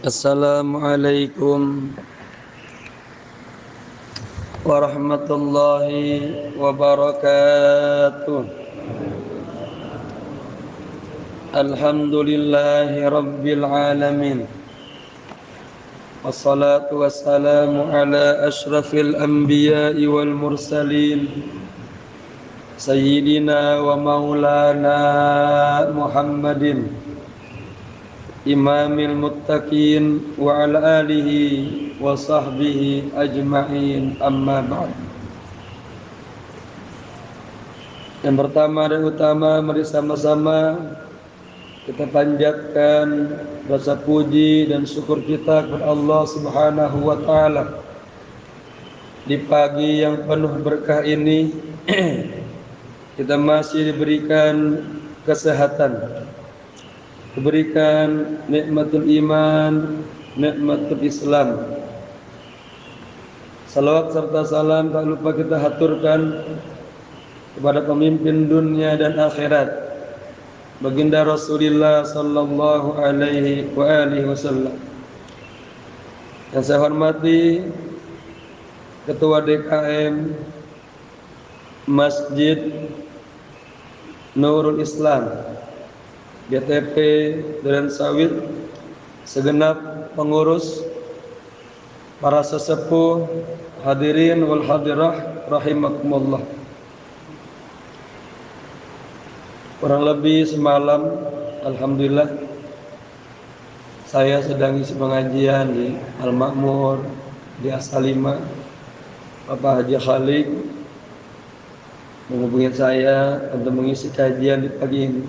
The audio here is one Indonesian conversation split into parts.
Assalamualaikum warahmatullahi wabarakatuh. Alhamdulillahi rabbil alamin. Wassalatu wassalamu ala ashrafil anbiya'i wal mursalin Sayyidina wa maulana Muhammadin Imamil muttaqin wa ala alihi wa sahbihi ajma'in, amma ba'd. Yang pertama dan utama, mari sama-sama kita panjatkan rasa puji dan syukur kita kepada Allah Subhanahu wa taala. Di pagi yang penuh berkah ini kita masih diberikan kesehatan, diberikan nikmatul iman, nikmatul Islam. Salawat serta salam tak lupa kita haturkan kepada pemimpin dunia dan akhirat, baginda Rasulullah sallallahu alaihi wasallam. Yang saya hormati Ketua DKM Masjid Nurul Islam BTP Duren Sawit, segenap pengurus, para sesepuh, hadirin wal hadirah rahimakumullah. Kurang lebih semalam, alhamdulillah, saya sedang isi pengajian di Al-Makmur di As-Salimah. Bapak Haji Khalid menghubungi saya untuk mengisi kajian di pagi ini.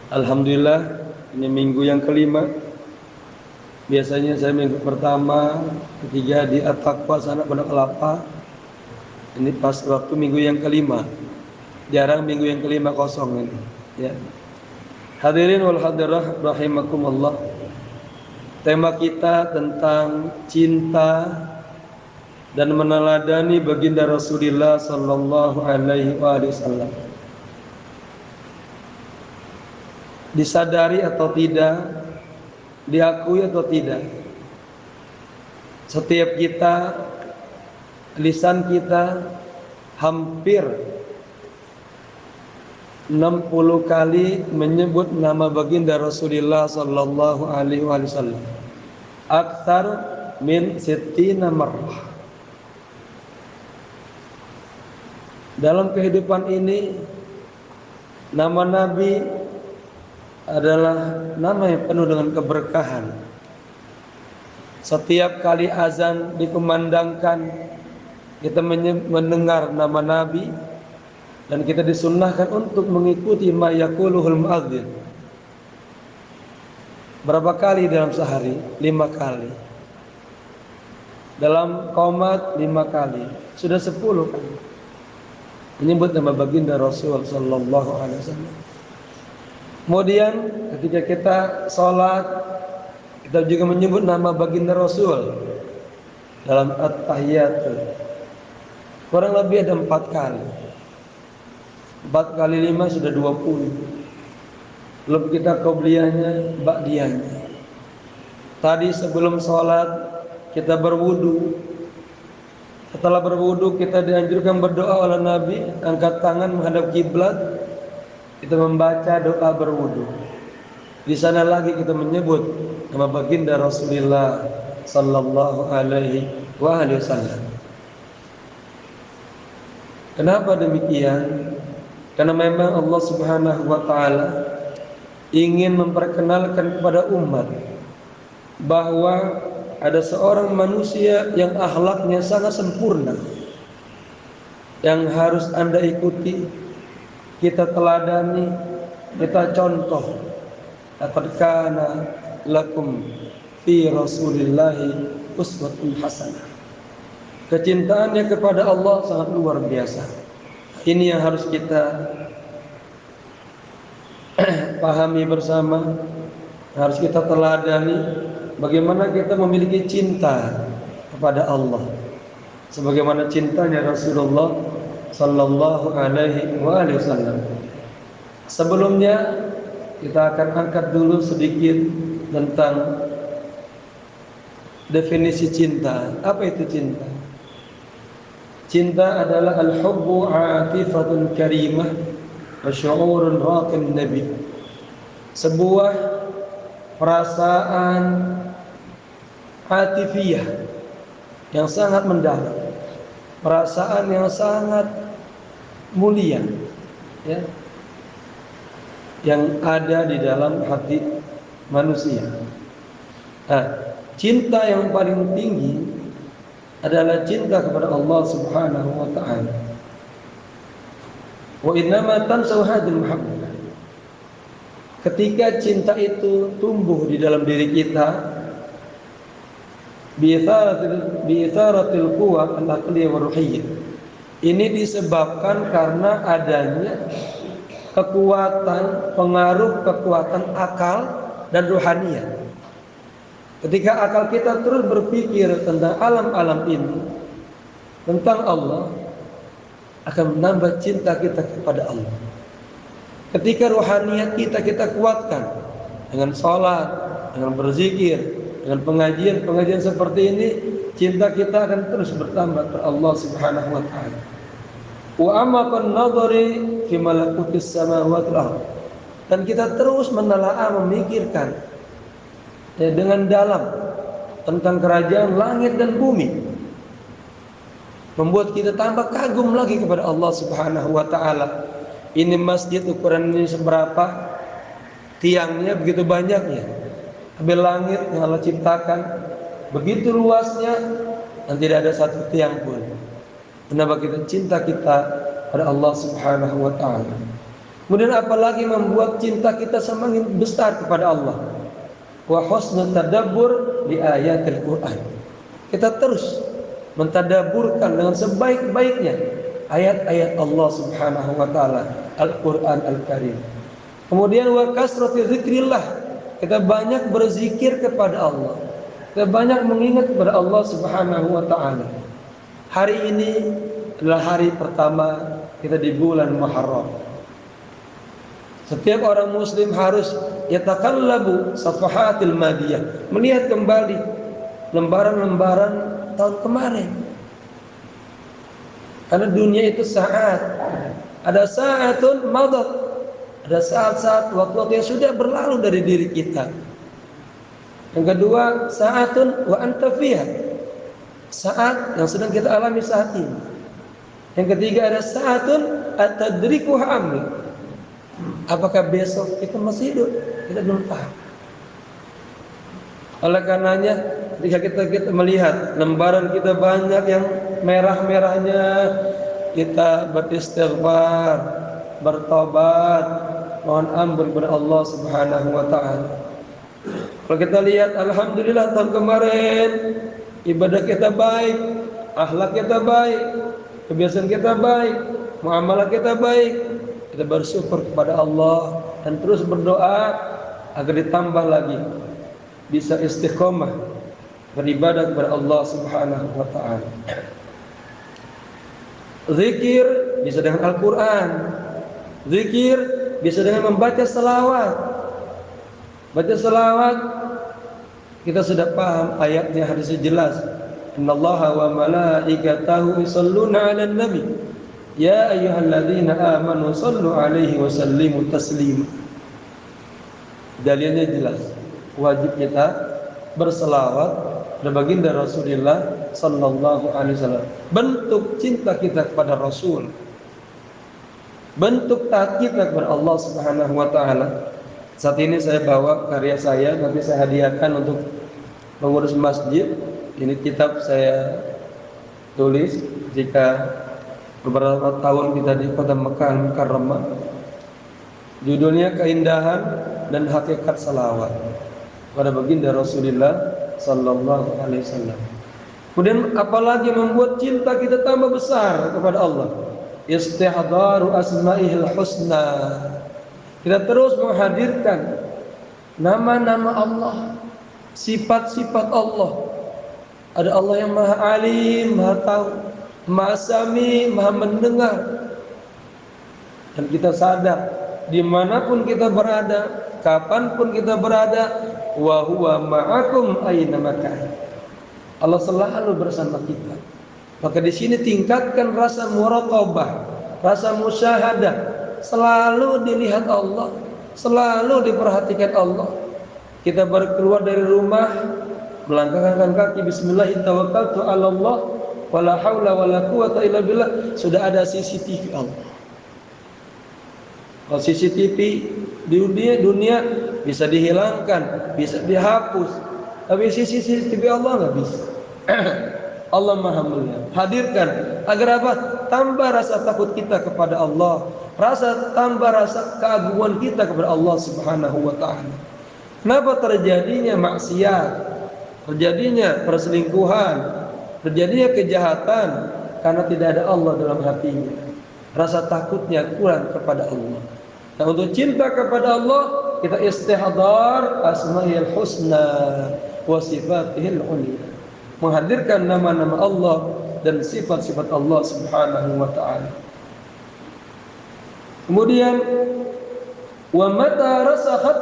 Alhamdulillah, ini minggu yang kelima. Biasanya saya minggu pertama, ketiga di At-Taqwa sana Pondok Kelapa. Ini pas waktu minggu yang kelima. Jarang minggu yang kelima kosong ini. Ya. Hadirin wal hadirah rahimakumullah. Tema kita tentang cinta dan meneladani baginda Rasulullah sallallahu alaihi wasallam. Disadari atau tidak, diakui atau tidak, setiap kita, lisan kita hampir 60 kali menyebut nama baginda Rasulullah sallallahu alaihi wasallam. Aktsar min 60 marrah. Dalam kehidupan ini, nama Nabi adalah nama yang penuh dengan keberkahan. Setiap kali azan dikumandangkan, kita mendengar nama Nabi, dan kita disunnahkan untuk mengikuti ma yaquluhul muadzin. Berapa kali dalam sehari? 5 kali. Dalam qomat 5 kali. Sudah 10 kali menyebut nama baginda Rasul sallallahu alaihi wasallam. Kemudian ketika kita sholat, kita juga menyebut nama baginda Rasul dalam at-tahiyat. Kurang lebih ada 4 kali. 4 kali 5 sudah 20. Belum kita qobliyahnya, ba'diyahnya. Tadi sebelum sholat kita berwudu. Setelah berwudu kita dianjurkan berdoa oleh Nabi, angkat tangan menghadap kiblat. Kita membaca doa berwudu. Di sana lagi kita menyebut nama baginda Rasulullah sallallahu alaihi wasallam. Kenapa demikian? Karena memang Allah Subhanahu wa taala ingin memperkenalkan kepada umat bahwa ada seorang manusia yang akhlaknya sangat sempurna, yang harus Anda ikuti, kita teladani, kita contoh. Laqad kana lakum fi Rasulillahi uswatun hasanah. Kecintaannya kepada Allah sangat luar biasa. Ini yang harus kita pahami bersama, harus kita teladani. Bagaimana kita memiliki cinta kepada Allah, sebagaimana cintanya Rasulullah sallallahu alaihi wasallam. Sebelumnya kita akan angkat dulu sedikit tentang definisi cinta. Apa itu cinta? Cinta adalah al-hubbu 'atifatun karimah wa syu'urun raqin nabi. Sebuah perasaan atifiyah yang sangat mendalam, perasaan yang sangat mulia, ya, yang ada di dalam hati manusia. Nah, cinta yang paling tinggi adalah cinta kepada Allah Subhanahu wa taala. Wa innama tansaw hadhil mahabbah. Ketika cinta itu tumbuh di dalam diri kita, bi'itharatil quwwah al-aqliyah wa ruhiyyah. Ini disebabkan karena adanya kekuatan, pengaruh kekuatan akal dan ruhaniyah. Ketika akal kita terus berpikir tentang alam-alam ini, tentang Allah, akan menambah cinta kita kepada Allah. Ketika ruhaniyat kita kuatkan dengan salat, dengan berzikir, dengan pengajian seperti ini, cinta kita akan terus bertambah kepada Allah Subhanahu wa taala. Wa amaqan nadhari fi malakutis samawati wal ardh. Dan kita terus menelaah, memikirkan dengan dalam tentang kerajaan langit dan bumi, membuat kita tambah kagum lagi kepada Allah Subhanahu wa taala. Ini masjid ukuran ini seberapa, tiangnya begitu banyaknya, tapi langit yang Allah ciptakan begitu luasnya dan tidak ada satu tiang pun. Menambah kita cinta kita pada Allah Subhanahu wa taala. Kemudian apalagi membuat cinta kita semakin besar kepada Allah. Wa husnul tadabbur li ayatil Qur'an. Kita terus mentadabburkan dengan sebaik-baiknya ayat-ayat Allah Subhanahu wa taala, Al-Qur'an Al-Karim. Kemudian wa kasratu dzikrillah. Kita banyak berzikir kepada Allah. Kita banyak mengingat kepada Allah Subhanahu wa taala. Hari ini adalah hari pertama kita di bulan Muharram. Setiap orang muslim harus yatakallabu safahatil madiyah, melihat kembali lembaran-lembaran tahun kemarin. Karena dunia itu saat, ada saatun madat, ada saat-saat waktu-waktu yang sudah berlalu dari diri kita. Yang kedua, saatun wa anta fiha, saat yang sedang kita alami saat ini. Yang ketiga, ada saatun atadrikuha amri, apakah besok kita masih hidup, kita belum tahu. Oleh karenanya, ketika kita melihat lembaran kita banyak yang merah-merahnya, kita beristighfar, bertobat, mohon ampun kepada Allah Subhanahu wa taala. Kalau kita lihat, alhamdulillah tahun kemarin ibadah kita baik, akhlak kita baik, kebiasaan kita baik, muamalah kita baik, kita bersyukur kepada Allah dan terus berdoa agar ditambah lagi bisa istiqomah beribadah kepada Allah Subhanahu wa taala. Zikir bisa dengan Al-Qur'an. Zikir bisa dengan membaca selawat. Baca selawat kita sudah paham ayatnya, hadisnya jelas. Innallaha wa malaikatahu yusholluna 'alan nabi. Ya ayyuhalladzina amanu shallu 'alaihi wa sallimu taslima. Dalilnya jelas. Wajib kita berselawat kepada baginda Rasulullah sallallahu alaihi wasallam. Bentuk cinta kita kepada Rasul, bentuk taat kita kepada Allah Subhanahu wa taala. Saat ini saya bawa karya saya, nanti saya hadiahkan untuk pengurus masjid. Ini kitab saya tulis jika beberapa tahun kita di kota Mekah Al-Mukarramah. Judulnya Keindahan dan Hakikat Salawat pada baginda Rasulullah sallallahu alaihi wasallam. Kemudian apalagi membuat cinta kita tambah besar kepada Allah? Istihdaru asma'ihil husna. Kita terus menghadirkan nama-nama Allah, sifat-sifat Allah. Ada Allah yang Maha Alim, Maha Tahu, Maha Sami, Maha Mendengar. Dan kita sadar dimanapun kita berada, kapanpun kita berada, wa huwa ma'akum aina makan. Allah selalu bersama kita. Maka di sini tingkatkan rasa muraqabah, rasa musyahadah, selalu dilihat Allah, selalu diperhatikan Allah. Kita baru keluar dari rumah, melangkahkan kaki, bismillah tawakkaltu 'ala Allah, wala haula wala quwata illa billah, sudah ada CCTV Allah. Kalau CCTV di dunia bisa dihilangkan, bisa dihapus, tapi CCTV Allah nggak bisa. Allah Maha Mulia. Hadirkan agar apa? Tambah rasa takut kita kepada Allah, tambah rasa keagungan kita kepada Allah Subhanahu wa taala. Kenapa terjadinya maksiat, terjadinya perselingkuhan, terjadinya kejahatan? Karena tidak ada Allah dalam hatinya. Rasa takutnya kurang kepada Allah. Nah, untuk cinta kepada Allah, kita istihdar asma'il husna wa sifatihil ulia. Menghadirkan nama-nama Allah dan sifat-sifat Allah Subhanahu wa taala. Kemudian wa mata rasakhat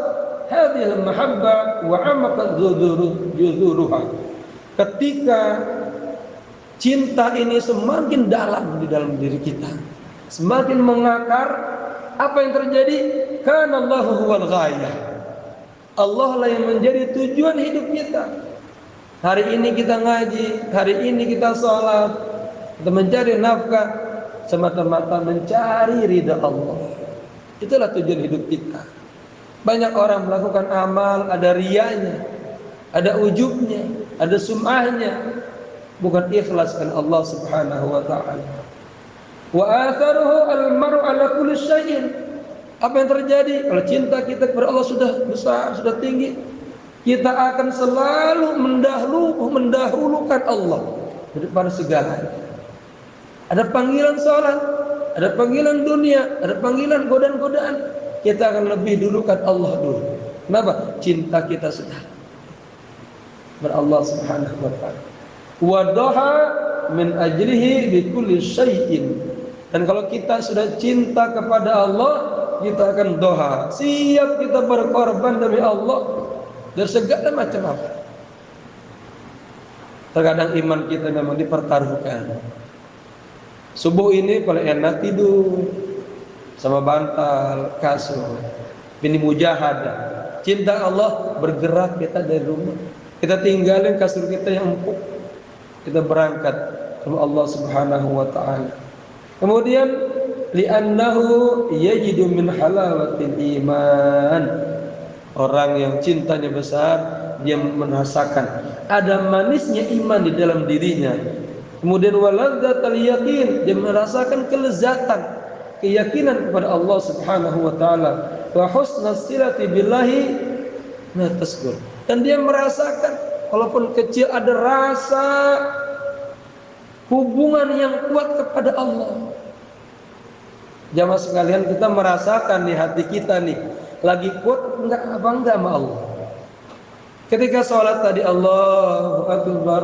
hadhihi al-mahabba wa 'amaqat juzuruha. Ketika cinta ini semakin dalam di dalam diri kita, semakin mengakar, apa yang terjadi? Kana Allahu huwal ghayah. Allah lah yang menjadi tujuan hidup kita. Hari ini kita ngaji, hari ini kita sholat, kita mencari nafkah semata-mata mencari ridha Allah. Itulah tujuan hidup kita. Banyak orang melakukan amal, ada riyanya, ada ujubnya, ada sum'ahnya, bukan ikhlas karena Allah Subhanahu wa taala. Wa atharuhu al-mar'u ala kulli syai'in. Apa yang terjadi kalau cinta kita kepada Allah sudah besar, sudah tinggi? Kita akan selalu mendahulukan Allah daripada segalanya. Ada panggilan sholat, ada panggilan dunia, ada panggilan godaan-godaan. Kita akan lebih dulukan Allah dulu. Kenapa? Cinta kita sudah kepada Allah Subhanahu wa taala. Wa dhaha min ajlihi bi kulli syai'in. Dan kalau kita sudah cinta kepada Allah, kita akan doha, siap kita berkorban demi Allah dari segala macam apa. Terkadang iman kita memang dipertaruhkan. Subuh ini paling enak tidur sama bantal, kasur. Ini mujahadah. Cinta Allah bergerak kita dari rumah. Kita tinggalin kasur kita yang empuk. Kita berangkat sama Allah Subhanahu wa taala. Kemudian li'annahu yajidu min halawatil iman. Orang yang cintanya besar, dia merasakan ada manisnya iman di dalam dirinya. Kemudian waladzatul yaqin, dia merasakan kelezatan, keyakinan kepada Allah Subhanahu wa taala. Wa husnus silati billahi la taskur. Dan dia merasakan walaupun kecil ada rasa hubungan yang kuat kepada Allah. Jamaah sekalian, kita merasakan di hati kita nih lagi kuat enggak sama Allah. Ketika sholat tadi Allahu Akbar,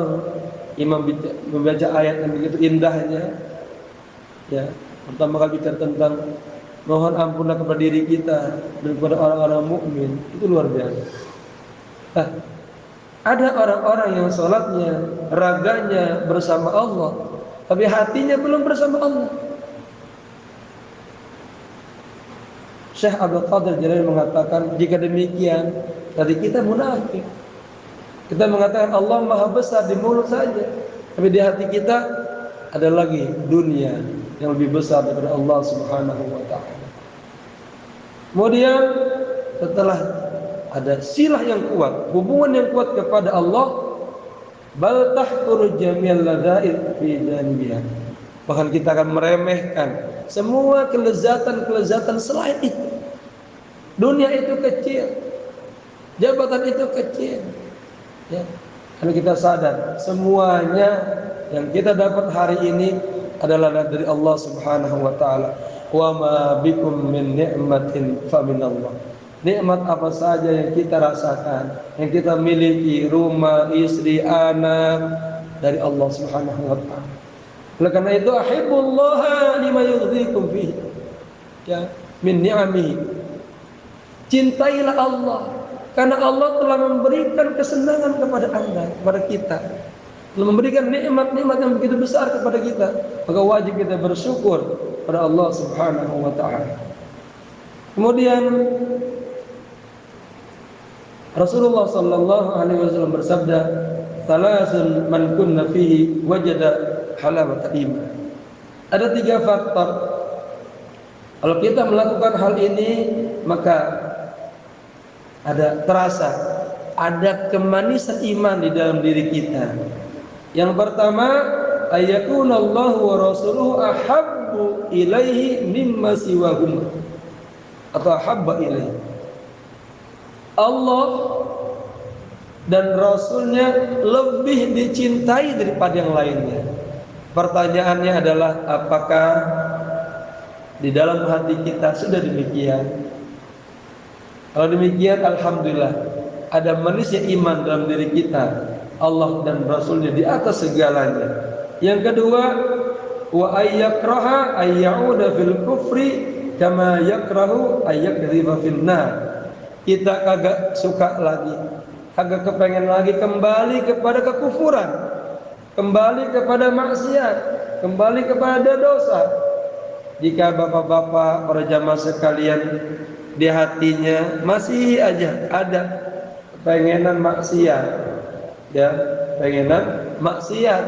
imam membaca ayat yang begitu indahnya, ya, pertama kali bicara tentang mohon ampunlah kepada diri kita dan kepada orang-orang mukmin, itu luar biasa. Nah, ada orang-orang yang sholatnya, raganya bersama Allah, tapi hatinya belum bersama Allah. Syekh Abdul Qadir Jalali mengatakan, jika demikian, tadi kita munafik. Kita mengatakan Allah Maha Besar di mulut saja, tapi di hati kita ada lagi dunia yang lebih besar daripada Allah Subhanahu wa taala. Kemudian setelah ada silah yang kuat, hubungan yang kuat kepada Allah, bal tahquru jami'al ladza'id fi janbiha. Bahkan kita akan meremehkan semua kelezatan-kelezatan selain itu. Dunia itu kecil, jabatan itu kecil, ya. Karena kita sadar semuanya yang kita dapat hari ini adalah dari Allah Subhanahu wa taala. Wa ma bikum min ni'matin fa minallah. Nikmat apa saja yang kita rasakan, yang kita miliki, rumah, istri, anak, dari Allah Subhanahu wa taala. Oleh karena itu ahibbullaha lima yughzikum fihi, ya, min ni'amihi. Cintailah Allah karena Allah telah memberikan kesenangan kepada Anda, kepada kita. telah memberikan nikmat-nikmat yang begitu besar kepada kita, maka wajib kita bersyukur pada Allah Subhanahu wa taala. Kemudian Rasulullah sallallahu alaihi wasallam bersabda, "Thalathun man kunna fihi wajada halawatal iman." Ada 3 faktor. Kalau kita melakukan hal ini, maka ada kemanisan iman di dalam diri kita. Yang pertama, ayyakunallahu wa rasuluhu ahabbu ilaihi mimma siwahum, atau ahabba ilaihi. Allah dan Rasulnya lebih dicintai daripada yang lainnya. Pertanyaannya adalah, apakah di dalam hati kita sudah demikian? Kalau demikian, alhamdulillah, ada manisnya iman dalam diri kita. Allah dan Rasulnya di atas segalanya. Yang kedua, wa ayyakraha ayyauda fil kufri kama yakrahu ayyakdhiba fil nar. Kita kagak suka lagi, kagak kepengen lagi kembali kepada kekufuran, kembali kepada maksiat, kembali kepada dosa. Jika bapak-bapak, para jamaah sekalian, di hatinya masih aja ada pengenan maksiat, ya, pengenan maksiat,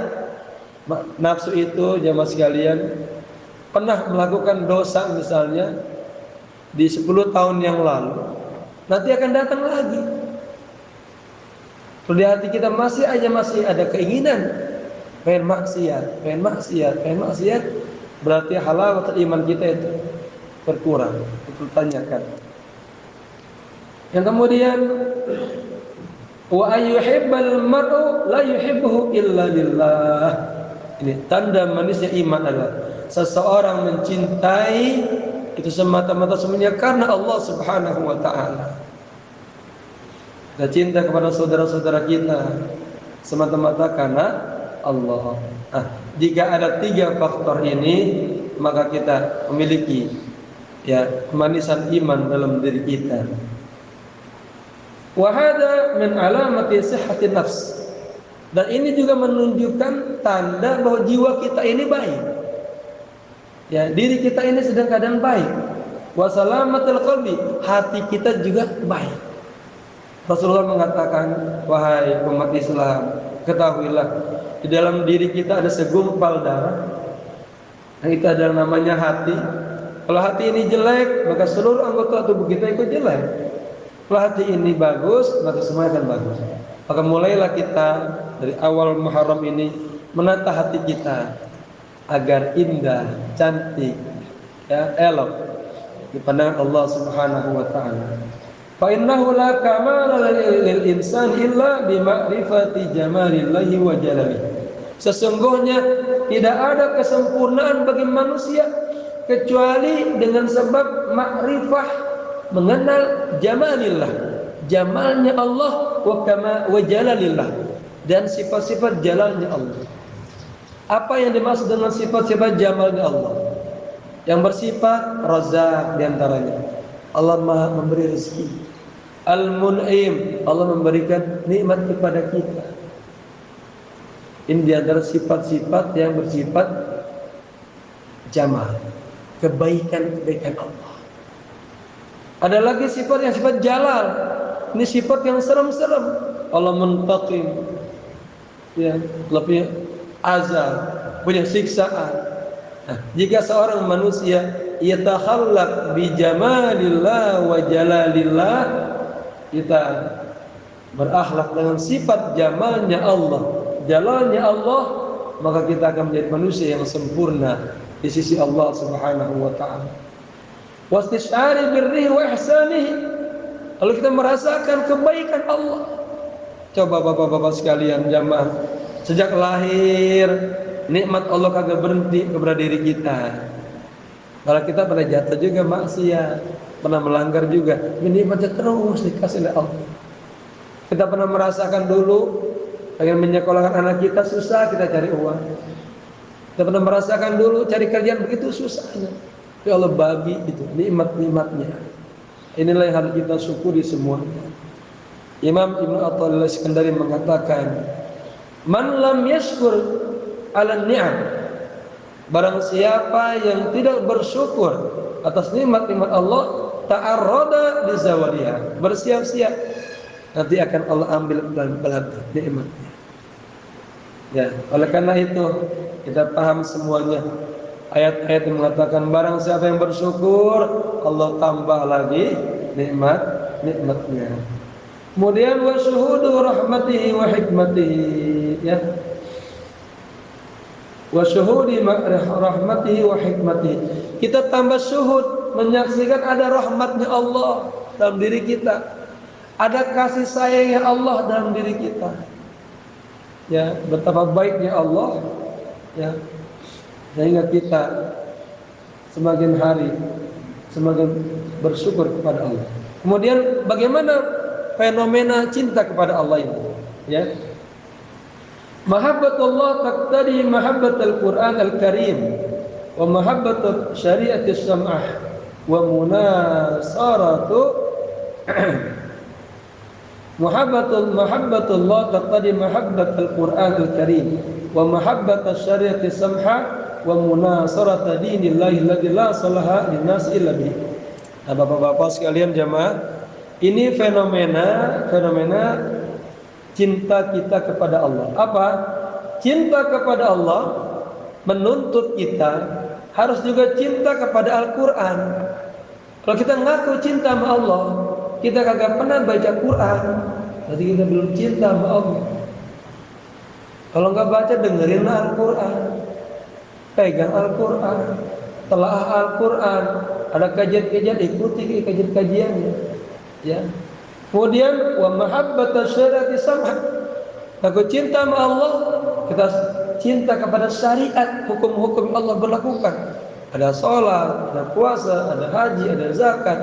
nafsu itu, jamaah sekalian, pernah melakukan dosa misalnya di 10 tahun yang lalu, nanti akan datang lagi. Kalau di hati kita masih ada keinginan pengen maksiat, berarti halawatul iman kita itu berkurang. Dipertanyakan. Yang kemudian, wa ayyuhibbal mar'u la yuhibbuhu illa lillah. Ini tanda manisnya iman adalah seseorang mencintai itu semata-mata semuanya karena Allah Subhanahu wa taala. Kita cinta kepada saudara-saudara kita semata-mata karena Allah. Nah, jika ada 3 faktor ini, maka kita memiliki, ya, kemanisan iman dalam diri kita. Wa hada min alamati sihhatin nafs. Dan ini juga menunjukkan tanda bahwa jiwa kita ini baik. Ya, diri kita ini sedang keadaan baik. Wa salamatul qalbi, hati kita juga baik. Rasulullah mengatakan, wahai umat Islam, ketahuilah di dalam diri kita ada segumpal darah. Yang itu adalah namanya hati. Kalau hati ini jelek, maka seluruh anggota tubuh kita ikut jelek. Kalau hati ini bagus, maka semua akan bagus. Maka mulailah kita dari awal Muharram ini menata hati kita agar indah, cantik, ya, elok di pandangan Allah Subhanahu wa taala. Fa innahu la kamala lil insan illa bi ma'rifati jamalillahi wa jalalihi. Sesungguhnya tidak ada kesempurnaan bagi manusia kecuali dengan sebab makrifah, mengenal jamalillah, jamalnya Allah, wa jalalillah, dan sifat-sifat jalalnya Allah. Apa yang dimaksud dengan sifat-sifat jamalnya Allah? Yang bersifat Razzaq diantaranya, Allah Maha memberi rezeki. Al-Mun'im, Allah memberikan nikmat kepada kita. Ini diantara sifat-sifat yang bersifat jamal, kebaikan-kebaikan Allah. Ada lagi sifat yang sifat jalal. Ini sifat yang serem-serem. Allah muntaqim, ya, lebih azab, punya siksaan. Nah, jika seorang manusia yatakhallaq bi jamalillah wa jalalillah, kita berakhlak dengan sifat jamalnya Allah, jalalnya Allah, maka kita akan menjadi manusia yang sempurna di sisi Allah Subhanahu wa taala. Wastishari birrihi wa ihsanihi, kalau kita merasakan kebaikan Allah. Coba bapak-bapak sekalian jamaah, sejak lahir nikmat Allah kagak berhenti kepada diri kita. Kalau kita pernah jatuh juga maksiat, pernah melanggar juga, nikmatnya terus dikasih oleh Allah. Kita pernah merasakan dulu pengen menyekolahkan anak kita susah, kita cari uang. Kita pernah merasakan dulu cari kerjaan begitu susahnya. Ya Allah bagi itu nikmat-nikmatnya. Inilah yang harus kita syukuri semuanya. Imam Ibnu Athaillah Iskandari mengatakan, Man lam yashkur 'ala ni'am, barang siapa yang tidak bersyukur atas nikmat-nikmat Allah, ta'arrada li zawaliha, bersiap-siap nanti akan Allah ambil pelan-pelan nikmatnya. Ya, oleh karena itu kita paham semuanya. Ayat-ayat yang mengatakan barang siapa yang bersyukur, Allah tambah lagi nikmatnya. Kemudian wa syuhudu rahmatihi wa hikmatihi, ya. Wa syuhudi rahmatihi wa hikmatihi. Kita tambah syuhud, menyaksikan ada rahmatnya Allah dalam diri kita. Ada kasih sayangnya Allah dalam diri kita. Ya, betapa baiknya Allah, ya. Sehingga kita semakin hari semakin bersyukur kepada Allah. Kemudian bagaimana fenomena cinta kepada Allah ini? Ya. Mahabbatullah taqtadi mahabbatul Qur'an al-Karim wa mahabbatul syariatis sam'ah wa munasaratu mahabbatullah taqtadi mahabbatul Qur'an al-Karim wa mahabbatus syariatis sam'ah wa munasarata dinillahi alladzi la salaha linnas illa bihi. Nah, Bapak-bapak sekalian jamaah, ini fenomena cinta kita kepada Allah. Apa? Cinta kepada Allah menuntut kita harus juga cinta kepada Al-Qur'an. Kalau kita ngaku cinta sama Allah, kita kagak pernah baca Quran, berarti kita belum cinta sama Allah. Kalau nggak baca, dengerin Al-Qur'an. Pegang Al-Qur'an, telaah Al-Qur'an, ada kajian-kajian, ikuti kajian-kajiannya, ya. Kemudian wa mahabbatas syariati sam'ah. Aku cinta sama Allah, kita cinta kepada syariat, hukum-hukum Allah berlakukan. Ada salat, ada puasa, ada haji, ada zakat,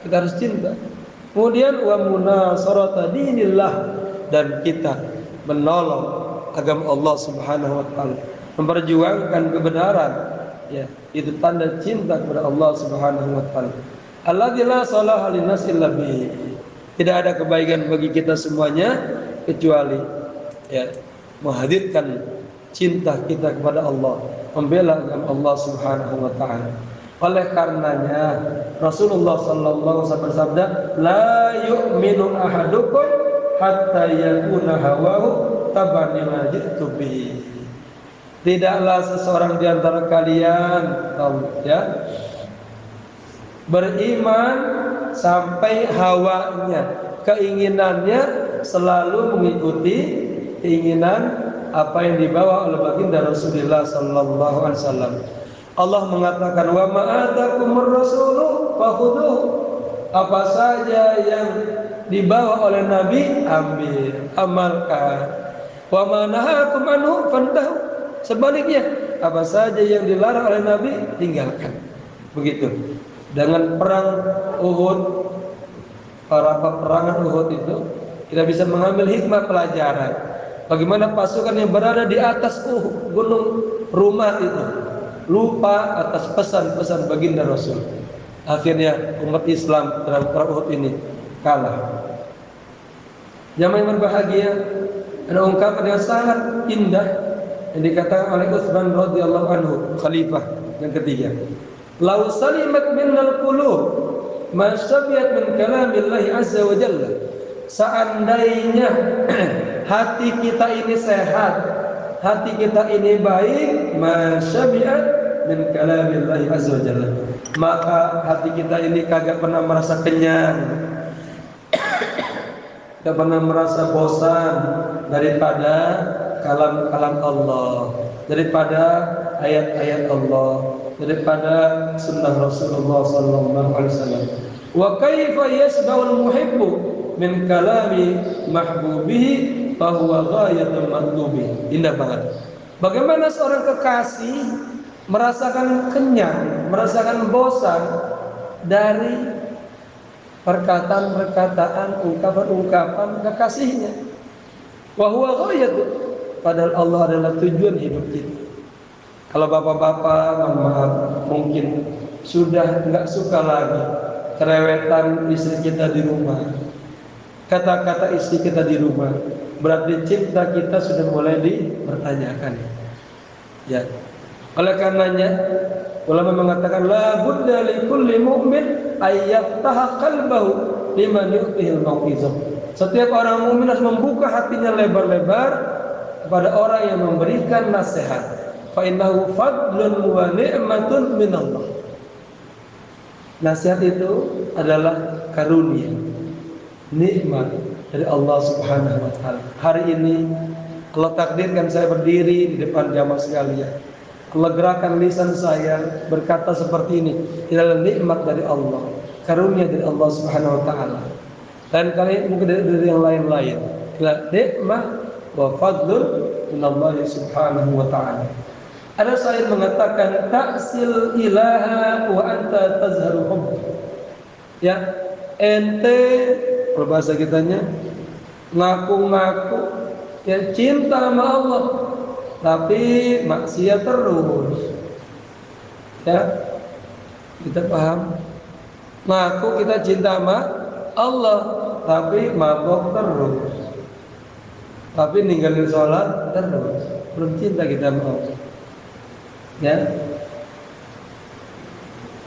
kita harus cinta. Kemudian wa munasarata dinillah, dan kita menolong agama Allah Subhanahu wa taala, memperjuangkan kebenaran, ya, itu tanda cinta kepada Allah Subhanahu wa taala. Alladzi la salaha linnas illa bihi. Tidak ada kebaikan bagi kita semuanya kecuali, ya, menghadirkan cinta kita kepada Allah, membela agama Allah Subhanahu wa taala. Oleh karenanya Rasulullah sallallahu alaihi wasallam bersabda, la yu'minu ahadukum hatta yakuna hawahu taban lima ji'tu bihi. Tidaklah seseorang di antara kalian, ya, beriman sampai hawanya, keinginannya selalu mengikuti keinginan apa yang dibawa oleh baginda Rasulullah sallallahu alaihi wasallam. Allah mengatakan, wa ma atakumur rasulu fakhudhuhu. Apa saja yang dibawa oleh Nabi, ambil, amalkan. Wa ma nahakum anhu fantahu. Sebaliknya, apa saja yang dilarang oleh Nabi, tinggalkan. Begitu. Dengan perang Uhud, para peperangan Uhud itu, kita bisa mengambil hikmah pelajaran. Bagaimana pasukan yang berada di atas gunung Rumah itu lupa atas pesan-pesan baginda Rasul. Akhirnya umat Islam dalam perang Uhud ini kalah. Jamaah yang berbahagia, ada ungkapan yang sangat indah yang dikatakan oleh Utsman radhiyallahu anhu, khalifah yang ketiga. Lau salimat minnal qulub ma sabiyat min kalamillahi azza wa jalla. Seandainya hati kita ini sehat, hati kita ini baik, ma sabiyat min kalamillahi azza wa jalla, maka hati kita ini kagak pernah merasa kenyang, tidak pernah merasa bosan daripada kalam-kalam Allah, daripada ayat-ayat Allah, daripada sunnah Rasulullah sallallahu alaihi wasallam. Wa kaifa yasba'ul muhibbu min kalami mahbubihi fa huwa ghayatul matlubi. Indah banget. Bagaimana seorang kekasih merasakan kenyang, merasakan bosan dari perkataan-perkataan, ungkapan-ungkapan kekasihnya. Wa huwa ghayatu, padahal Allah adalah tujuan hidup kita. Kalau bapak-bapak, maaf, mungkin sudah enggak suka lagi kerewetan istri kita di rumah, kata-kata istri kita di rumah, berarti cinta kita sudah mulai dipertanyakan. Ya. Oleh karenanya ulama mengatakan la budda li kulli mu'min ayyaftaha qalbahu liman yu'tihil mau'izah. Setiap orang mukmin harus membuka hatinya lebar-lebar kepada orang yang memberikan nasihat. Fa innahu fadlun wa ni'matun minallah. Nasihat itu adalah karunia, nikmat dari Allah Subhanahu wa taala. Hari ini Allah takdirkan saya berdiri di depan jamaah sekalian. Allah gerakan lisan saya berkata seperti ini. Ini adalah nikmat dari Allah, karunia dari Allah Subhanahu wa taala. Dan kali mungkin dari yang lain-lain. Nikmat wa fadlun min Allah Subhanahu wa taala. Ada saya mengatakan taksil ilaha wa anta tazharu hubb. Ya, ente kalau bahasa kitanya ngaku-ngaku ya cinta sama Allah tapi maksiat terus. Ya, kita paham? Ngaku kita cinta sama Allah tapi mabok terus, tapi ninggalin sholat terus, belum cinta kita sama Allah. Ya,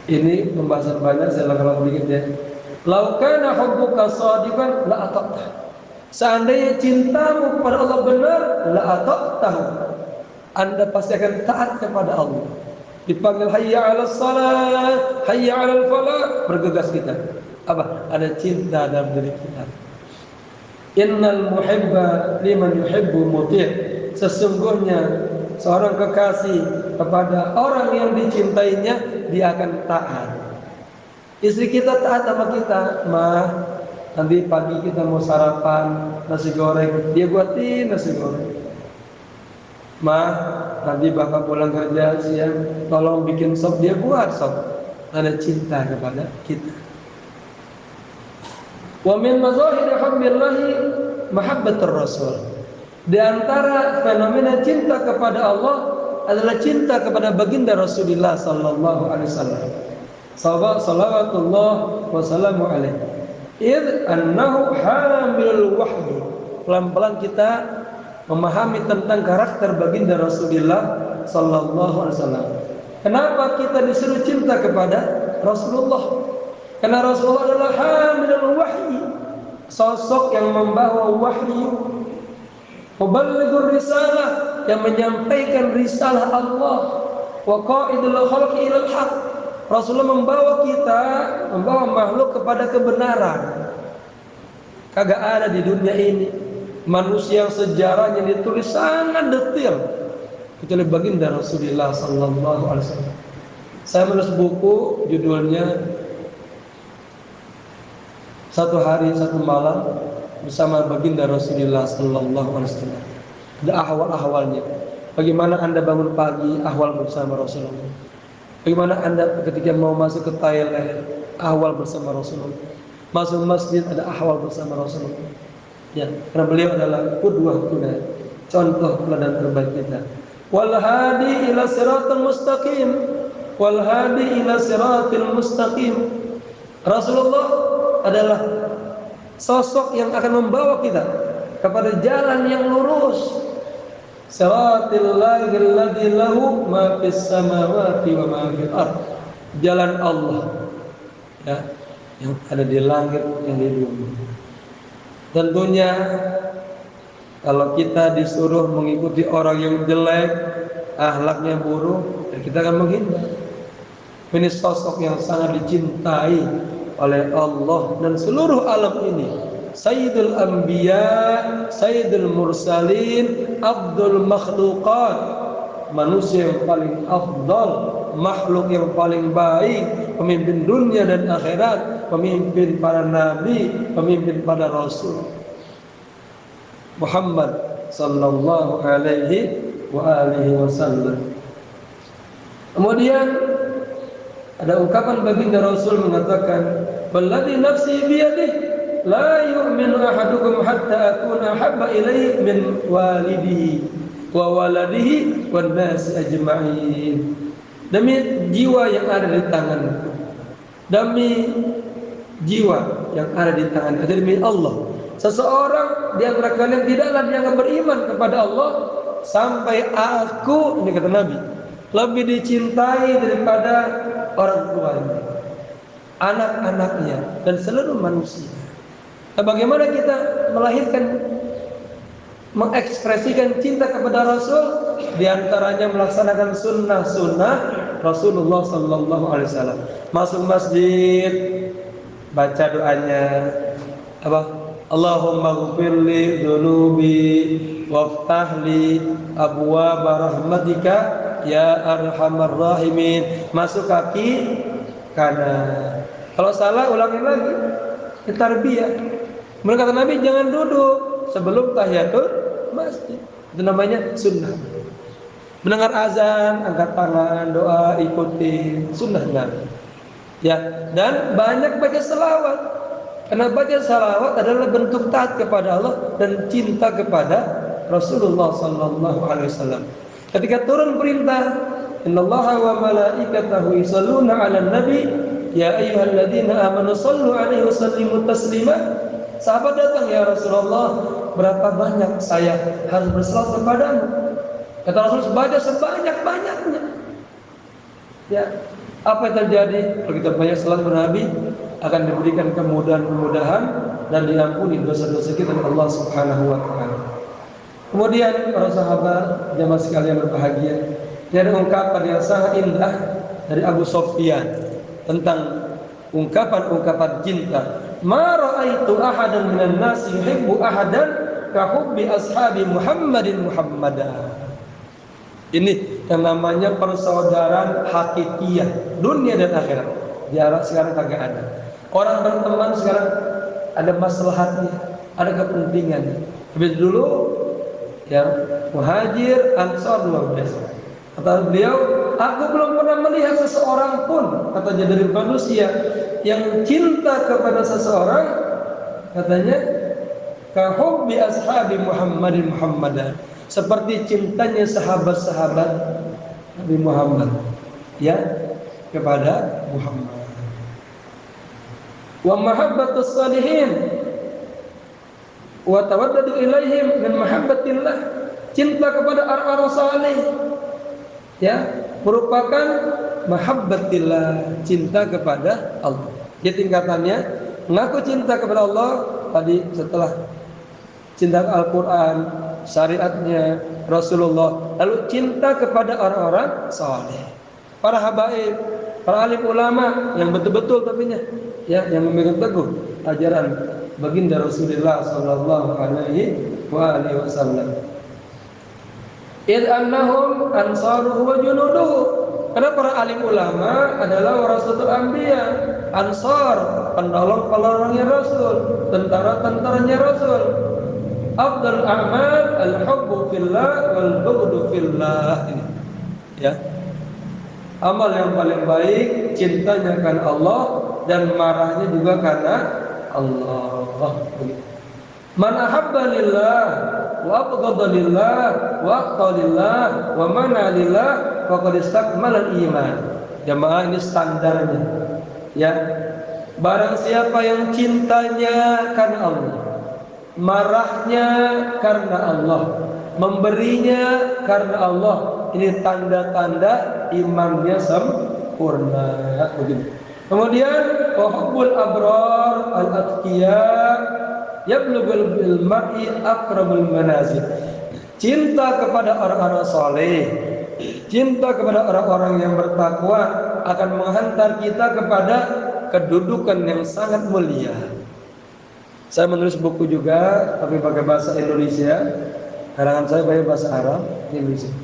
ini pembahasan banyak, saya ulang sedikit ya. Lau kana hubbuka shadiqan la ata'ta. Seandainya cintamu kepada Allah benar, la ata'tahu. Anda pasti akan taat kepada Allah. Dipanggil hayya 'alas shalah, hayya 'alal falah, bergegas kita. Apa? Ada cinta dalam diri kita. Innal muhibba liman yuhibbu muti'. Sesungguhnya seorang kekasih kepada orang yang dicintainya, dia akan taat. Istri kita taat sama kita, mah nanti pagi kita mau sarapan nasi goreng, dia buatin nasi goreng. Mah nanti bapak pulang kerja siang, tolong bikin sop, dia buat sop. Ada cinta kepada kita. Wa min mazahir hubbillahi mahabbatur rasul. Di antara fenomena cinta kepada Allah adalah cinta kepada baginda Rasulullah sallallahu alaihi wasallam. Salawatullah wa salamu alaihi. Id annahu hamilul wahyi. Pelan-pelan kita memahami tentang karakter baginda Rasulullah sallallahu alaihi wasallam. Kenapa kita disuruh cinta kepada Rasulullah? Karena Rasulullah adalah hamilul wahyi, sosok yang membawa wahyu. Muballighur risalah, yang menyampaikan risalah Allah. Wa qaidul khalqi ilal haq. Rasulullah membawa kita, membawa makhluk kepada kebenaran. Kagak ada di dunia ini manusia yang sejarahnya ditulis sangat detail kecuali baginda Rasulullah sallallahu alaihi wasallam. Saya menulis buku judulnya Satu Hari Satu Malam bersama baginda Rasulullah sallallahu alaihi wasallam. Ada ahwal-ahwalnya. Bagaimana Anda bangun pagi, ahwal bersama Rasulullah. Bagaimana Anda ketika mau masuk ke toilet, ahwal bersama Rasulullah. Masuk masjid, ada ahwal bersama Rasulullah. Ya, karena beliau adalah qudwah kita, contoh teladan terbaik kita. Wal hadi ila siratal mustaqim. Wal hadi ila siratal mustaqim. Rasulullah adalah sosok yang akan membawa kita kepada jalan yang lurus. Siratal ladzii lahu ma fis samawati wa ma fil ardh. Jalan Allah, ya, yang ada di langit, yang di bumi. Tentunya kalau kita disuruh mengikuti orang yang jelek, akhlaknya buruk, kita akan menghindar. Ini sosok yang sangat dicintai oleh Allah dan seluruh alam ini. Sayyidul Anbiya, Sayyidul Mursalin, Abdul Makhluqat, manusia yang paling afdal, makhluk yang paling baik, pemimpin dunia dan akhirat, pemimpin para nabi, pemimpin para rasul. Muhammad sallallahu alaihi wa alihi wasallam. Kemudian ada ungkapan baginda Rasul mengatakan, "Walladzi nafsi biyadihi la yu'minu ahadukum hatta akuna habba ilaihi min walidihi wa waladihi wan nasi ajma'in." Demi jiwa yang ada di tanganku, demi jiwa yang ada di tangan, demi Allah, Seseorang di antara kalian tidaklah dianggap beriman kepada Allah sampai aku, ini kata Nabi, lebih dicintai daripada orang tuanya, anak-anaknya, dan seluruh manusia. Nah, bagaimana kita melahirkan, mengekspresikan cinta kepada Rasul? Di antaranya melaksanakan sunnah-sunnah Rasulullah Sallallahu Alaihi Wasallam. Masuk masjid, baca doanya apa? Allahumma ghfirli dzunubi waftahli abwaaba rahmatika ya arhamar rahimin. Masuk kaki kanan. Kalau salah ulangin lagi. Tarbiyah. Kemudian kata Nabi, jangan duduk sebelum tahiyatul masjid. Itu namanya sunnah. Mendengar azan, angkat tangan, doa, ikuti sunnah Nabi. Ya, dan banyak baca selawat. Karena baca salawat adalah bentuk taat kepada Allah dan cinta kepada Rasulullah Sallallahu Alaihi Wasallam. Ketika turun perintah, Innallaha wa malaikatahu yusholluna 'alan nabi, ya ayyuhalladzina amanu shollu 'alaihi wa sallimu taslima. Sahabat datang, ya Rasulullah, berapa banyak saya harus berselawat kepadamu? Kata Rasul, baca sebanyak-banyaknya. Ya, apa yang terjadi? Kalau kita banyak salat kepada Nabi, akan diberikan kemudahan-kemudahan dan diampuni dosa-dosa kita oleh Allah Subhanahu wa taala. Kemudian para sahabat, jamaah sekalian berbahagia, ada ungkapan yang sangat indah dari Abu Sufyan tentang ungkapan-ungkapan cinta. Ma ra'aitu ahadan minan nasi yuhibbu ahadan ka hubbi ashabi Muhammadin Muhammadan. Ini yang namanya persaudaraan hakikiyah dunia dan akhirat. Di Arab sekarang kagak ada. Orang berteman sekarang ada maslahatnya, ada kepentingannya. Tapi dulu yang muhajir ansar luar biasa. Kata beliau, aku belum pernah melihat seseorang pun, katanya, dari manusia yang cinta kepada seseorang, katanya, kahubbi ashabi Muhammadin Muhammadan, seperti cintanya sahabat-sahabat Nabi Muhammad, ya, kepada Muhammad. Wa mahabbatus salihin wa tawaddadu ilaihim min mahabbatillah, cinta kepada orang-orang saleh, ya, merupakan mahabbatillah, cinta kepada Allah. Jadi tingkatannya mengaku cinta kepada Allah tadi setelah cinta Al-Quran, syariatnya Rasulullah, lalu cinta kepada orang-orang saleh, para habaib, para alim ulama yang betul-betul tapinya, ya, yang memegang teguh ajaran baginda Rasulullah sallallahu alaihi wasallam. Id annahum ansaruhu wa junuduhu. Karena para alim ulama adalah warasatul anbiya, ansar, penolong-penolongnya Rasul, tentara-tentaranya Rasul. Afdal a'mal al-hubbu fillah wal bughdu fillah. Ini, ya. Amal yang paling baik cintanya karena Allah dan marahnya juga karena Allah. Man ahabba lillah wa abghadha lillah wa aqta lillah wa mana lillah faqad istakmala al-iman. Jamaah, ini standarnya. Ya. Barang siapa yang cintanya karena Allah, marahnya karena Allah, memberinya karena Allah, ini tanda-tanda imannya sempurna. Begitu. Kemudian wahubbul abrar al-atqiya yablughul bil mar'i aqrabul manazil. Cinta kepada orang-orang saleh, cinta kepada orang-orang yang bertakwa akan menghantar kita kepada kedudukan yang sangat mulia. Saya menulis buku juga, tapi pakai bahasa Indonesia. Karangan saya pakai bahasa Arab, Indonesia.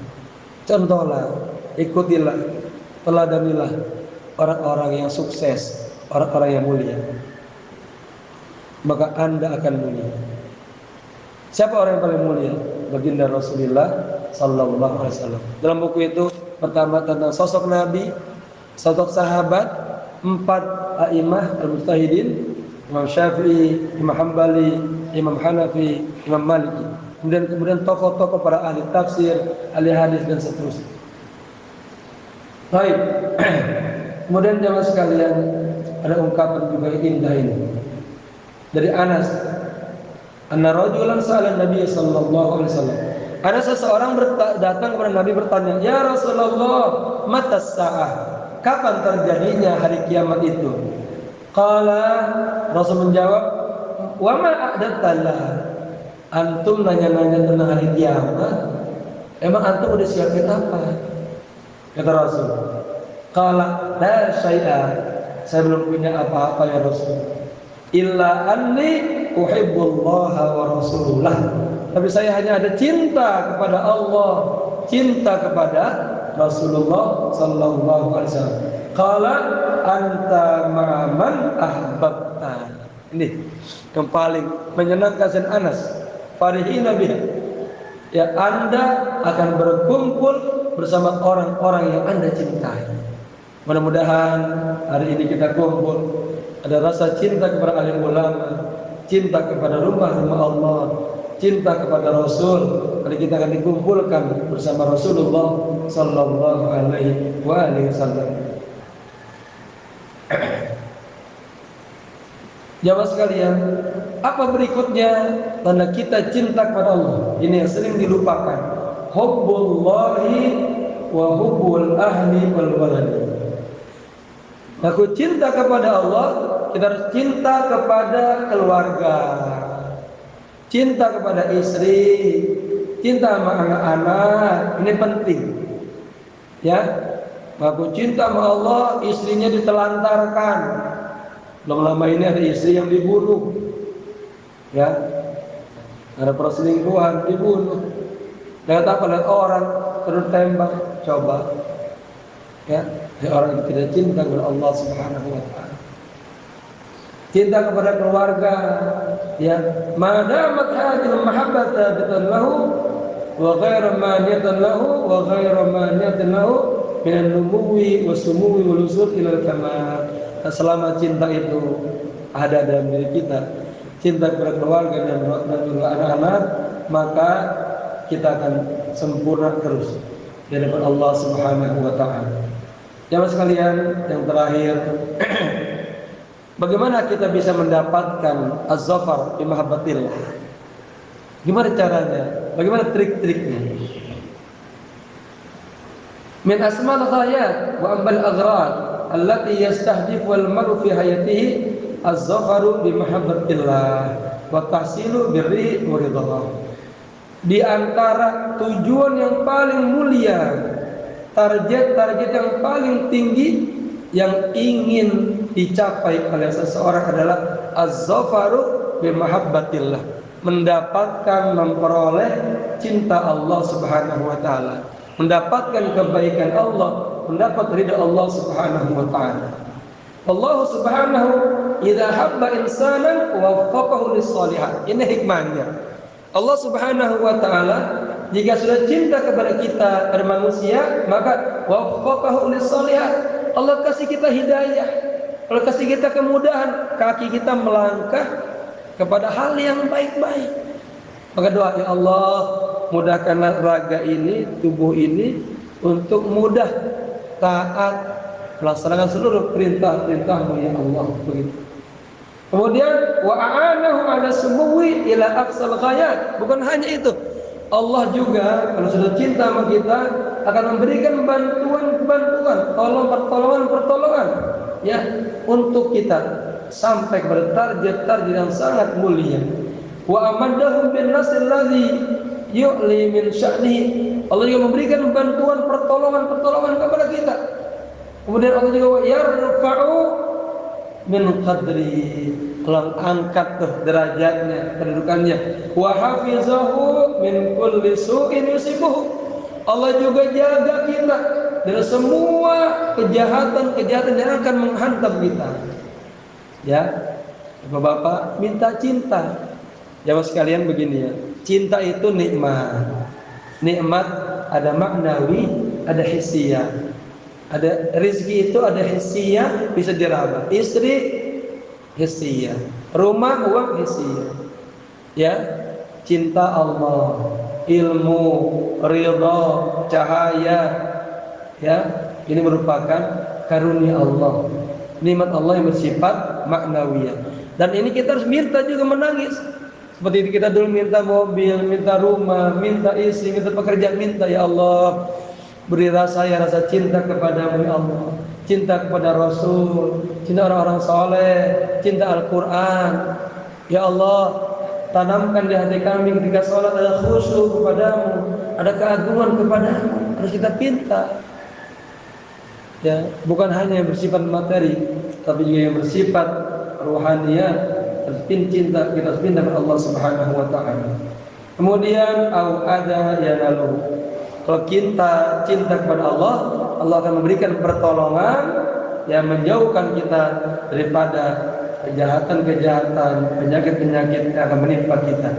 Contohlah, ikutilah, teladanilah orang-orang yang sukses, orang-orang yang mulia, maka Anda akan mulia. Siapa orang yang paling mulia? Baginda Rasulullah Sallallahu Alaihi Wasallam. Dalam buku itu pertama tentang sosok Nabi, sosok sahabat, 4 a'imah al-mujtahidin, Imam Syafi'i, Imam Hambali, Imam Hanafi, Imam Maliki. Kemudian tokoh-tokoh para ahli tafsir, ahli hadis dan seterusnya. Baik. Kemudian jamaah sekalian, ada ungkapan juga indah ini dari Anas Anna rajulan sa'ala Nabi sallallahu alaihi wasallam. Ada seseorang datang kepada Nabi bertanya, "Ya Rasulullah, mata sa'ah?" Kapan terjadinya hari kiamat itu? Qala, Rasul menjawab, "Wa ma a'dadtalah?" Antum nanya-nanya tentang hari kiamat, emang antum udah siapin apa? Kata Rasul. Qala, "La syai'a." Saya belum punya apa-apa ya Rasul. Illa anni uhibbullaha wa rasulah. Tapi saya hanya ada cinta kepada Allah, cinta kepada Rasulullah sallallahu alaihi wasallam. Qala anta ma'aman ahbabta. Ini yang paling menyenangkan Sayyid Anas. Farihina biha. Ya, Anda akan berkumpul bersama orang-orang yang Anda cintai. Mudah-mudahan hari ini kita kumpul ada rasa cinta kepada alim ulama, cinta kepada rumah-rumah Allah, cinta kepada Rasul. Hari kita akan dikumpulkan bersama Rasulullah sallallahu alaihi wasallam. Jamaah sekalian, apa berikutnya tanda kita cinta kepada Allah? Ini yang sering dilupakan. Hubbullahi wa hubbul ahli wal waladi. Aku cinta kepada Allah, kita harus cinta kepada keluarga, cinta kepada istri, cinta sama anak-anak. Ini penting, ya. Aku cinta sama Allah, istrinya ditelantarkan. Belum lama ini ada istri yang dibunuh, ya. Ada perselingkuhan, dibunuh. Lihat apa? Lihat orang terus tembak, coba, ya. Orang yang tidak cinta kepada Allah Subhanahu wa taala. Cinta kepada keluarga, ya. Madamat hadhihi mahabbata bitallahu wa ghairu maniyatan lahu wa ghairu maniyatan lahu min an-numuwi was-sumuwi wal usul ila al-kamal. Selama cinta itu ada dalam diri kita, cinta kepada keluarga dan juga anak-anak, maka kita akan sempurna terus di hadapan Allah Subhanahu wa taala. Jamaah sekalian, yang terakhir, bagaimana kita bisa mendapatkan az-zafar bi mahabbatillah? Gimana caranya? Bagaimana trik-triknya? Min asmal ghayat wa ambal aghrad allati yastahdifu al-mar'u fi hayatihi az-zafaru bi mahabbatillah wa tahsilu birri wa ridha. Di antara tujuan yang paling mulia, target-target yang paling tinggi yang ingin dicapai oleh seseorang adalah az-zafaru bi mahabbatillah, mendapatkan, memperoleh cinta Allah Subhanahu wa taala, mendapatkan kebaikan Allah, mendapat ridha Allah Subhanahu wa taala. Allah Subhanahu idza habba insanan waffaqahu lis-shalihat. Ini hikmahnya. Allah Subhanahu wa taala jika sudah cinta kepada kita, kepada manusia, maka waffaqahu lis-shalihat. Allah kasih kita hidayah, Allah kasih kita kemudahan, kaki kita melangkah kepada hal yang baik-baik. Maka doa, ya Allah, mudahkanlah raga ini, tubuh ini untuk mudah taat melaksanakan seluruh perintah-perintah-Mu ya Allah. Begitu. Kemudian wa a'anahu ala sumuwi ila aqsal ghayat. Bukan hanya itu, Allah juga kalau sudah cinta sama kita akan memberikan bantuan-bantuan, pertolongan ya untuk kita sampai kepada target-target yang sangat mulia. Wa amadahum bin nasr alladhi yu'li min sya'nihi. Allah juga memberikan bantuan pertolongan kepada kita. Kemudian Allah juga yarfa'u min qadri, Allah angkat tuh derajatnya, kedudukannya. Wa hafizahu min kulli su'in yusibuhu. Allah juga jaga kita dari semua kejahatan-kejahatan yang akan menghantam kita. Ya, Bapak-bapak, minta cinta. Jamaah sekalian begini ya, cinta itu nikmat. Nikmat ada maknawi, ada hissiyah. Ada rezeki itu ada hissiyah, bisa diraba. Istri hissiyah, rumah, uang hissiyah. Ya, cinta Allah, ilmu, ridha, cahaya. Ya, ini merupakan karunia Allah, nikmat Allah yang bersifat maknawiyah. Dan ini kita harus minta juga menangis. Seperti kita dulu minta mobil, minta rumah, minta istri, minta pekerjaan, minta ya Allah, berilah saya rasa cinta kepadamu ya Allah, cinta kepada Rasul, cinta orang-orang soleh, cinta Al-Quran. Ya Allah, tanamkan di hati kami ketika sholat ada khusyuk kepadamu, ada keagungan kepadamu, harus kita pinta. Ya, bukan hanya yang bersifat materi, tapi juga yang bersifat rohaniat. Cinta kita harus pinta kepada Allah Subhanahu wa taala. Kemudian au ada yanalu. Kalau cinta kepada Allah, Allah akan memberikan pertolongan yang menjauhkan kita daripada kejahatan-kejahatan, penyakit-penyakit yang akan menimpa kita.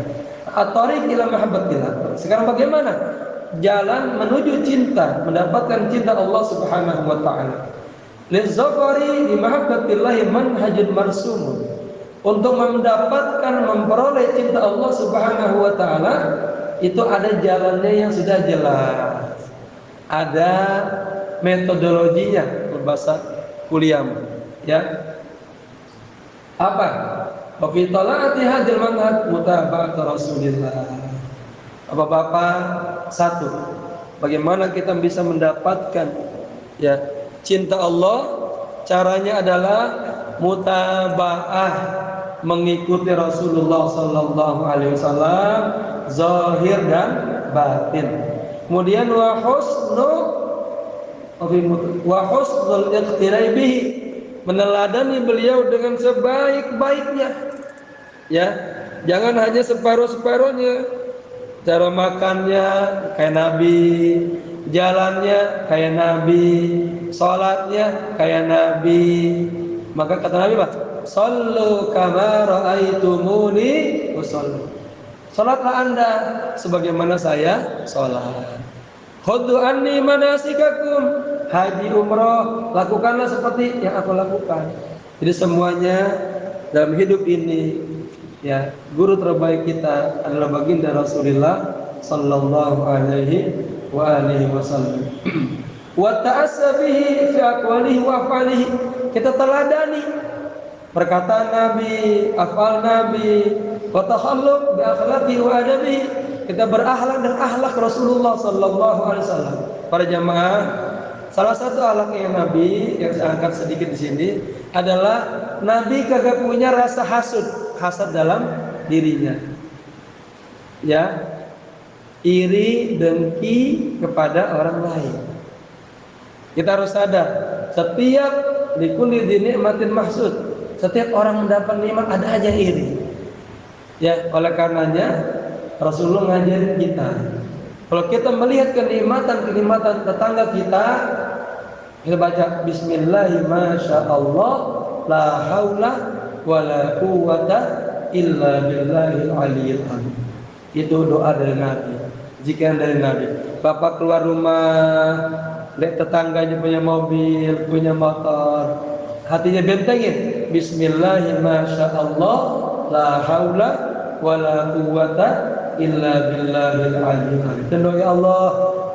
At-tariq ila mahabbatillah. Sekarang bagaimana jalan menuju cinta, mendapatkan cinta Allah Subhanahu wa taala? Lizzafari bi mahabbatillah manhajun marsumun. Untuk mendapatkan, memperoleh cinta Allah Subhanahu wa taala, itu ada jalannya yang sudah jelas. Ada metodologinya, berbahasa kuliah, ya. Apa? Wa fi talaati hadzal manhaj mutaba'at Rasulillah. Bapak-bapak, satu, bagaimana kita bisa mendapatkan ya cinta Allah? Caranya adalah mutaba'ah, mengikuti Rasulullah sallallahu alaihi wasallam zahir dan batin. Kemudian wa husnul iqtidai bihi, meneladani beliau dengan sebaik-baiknya. Ya, jangan hanya separuh-separuhnya. Cara makannya kayak Nabi, jalannya kayak Nabi, salatnya kayak Nabi. Maka kata Nabi apa? Sallu kama ra'aitumuni usalli. Salatlah Anda sebagaimana saya salat. Khudhu anni manasikakum, haji umrah lakukanlah seperti yang aku lakukan. Jadi semuanya dalam hidup ini, ya, guru terbaik kita adalah baginda Rasulullah sallallahu alaihi wa alihi wasallam. Wa ta'assa bihi fi aqwalihi wa af'alihi, kita teladani perkataan Nabi, afal Nabi, wa takhalluq bi akhlaqihi wa adabihi, kita berakhlak dan akhlak Rasulullah sallallahu alaihi wasallam. Para jamaah, salah satu akhlaknya Nabi yang saya angkat sedikit di sini adalah Nabi kagak punya rasa hasad dalam dirinya. Ya, iri, dengki kepada orang lain. Kita harus sadar, setiap likulli ni'matin mahsud, setiap orang mendapat nikmat ada aja iri. Ya, oleh karenanya Rasulullah ngajarin kita, kalau kita melihat kenikmatan tetangga kita baca bismillah masyaallah la haula wala quwwata illa billahil aliyyil azim. Itu doa dari Nabi, zikir dari Nabi. Bapak keluar rumah, lihat tetangganya punya mobil, punya motor, hatinya bentengin bismillah masyaallah la haula wala quwwata illa billahil aliyyil azim. Dan doa, ya Allah,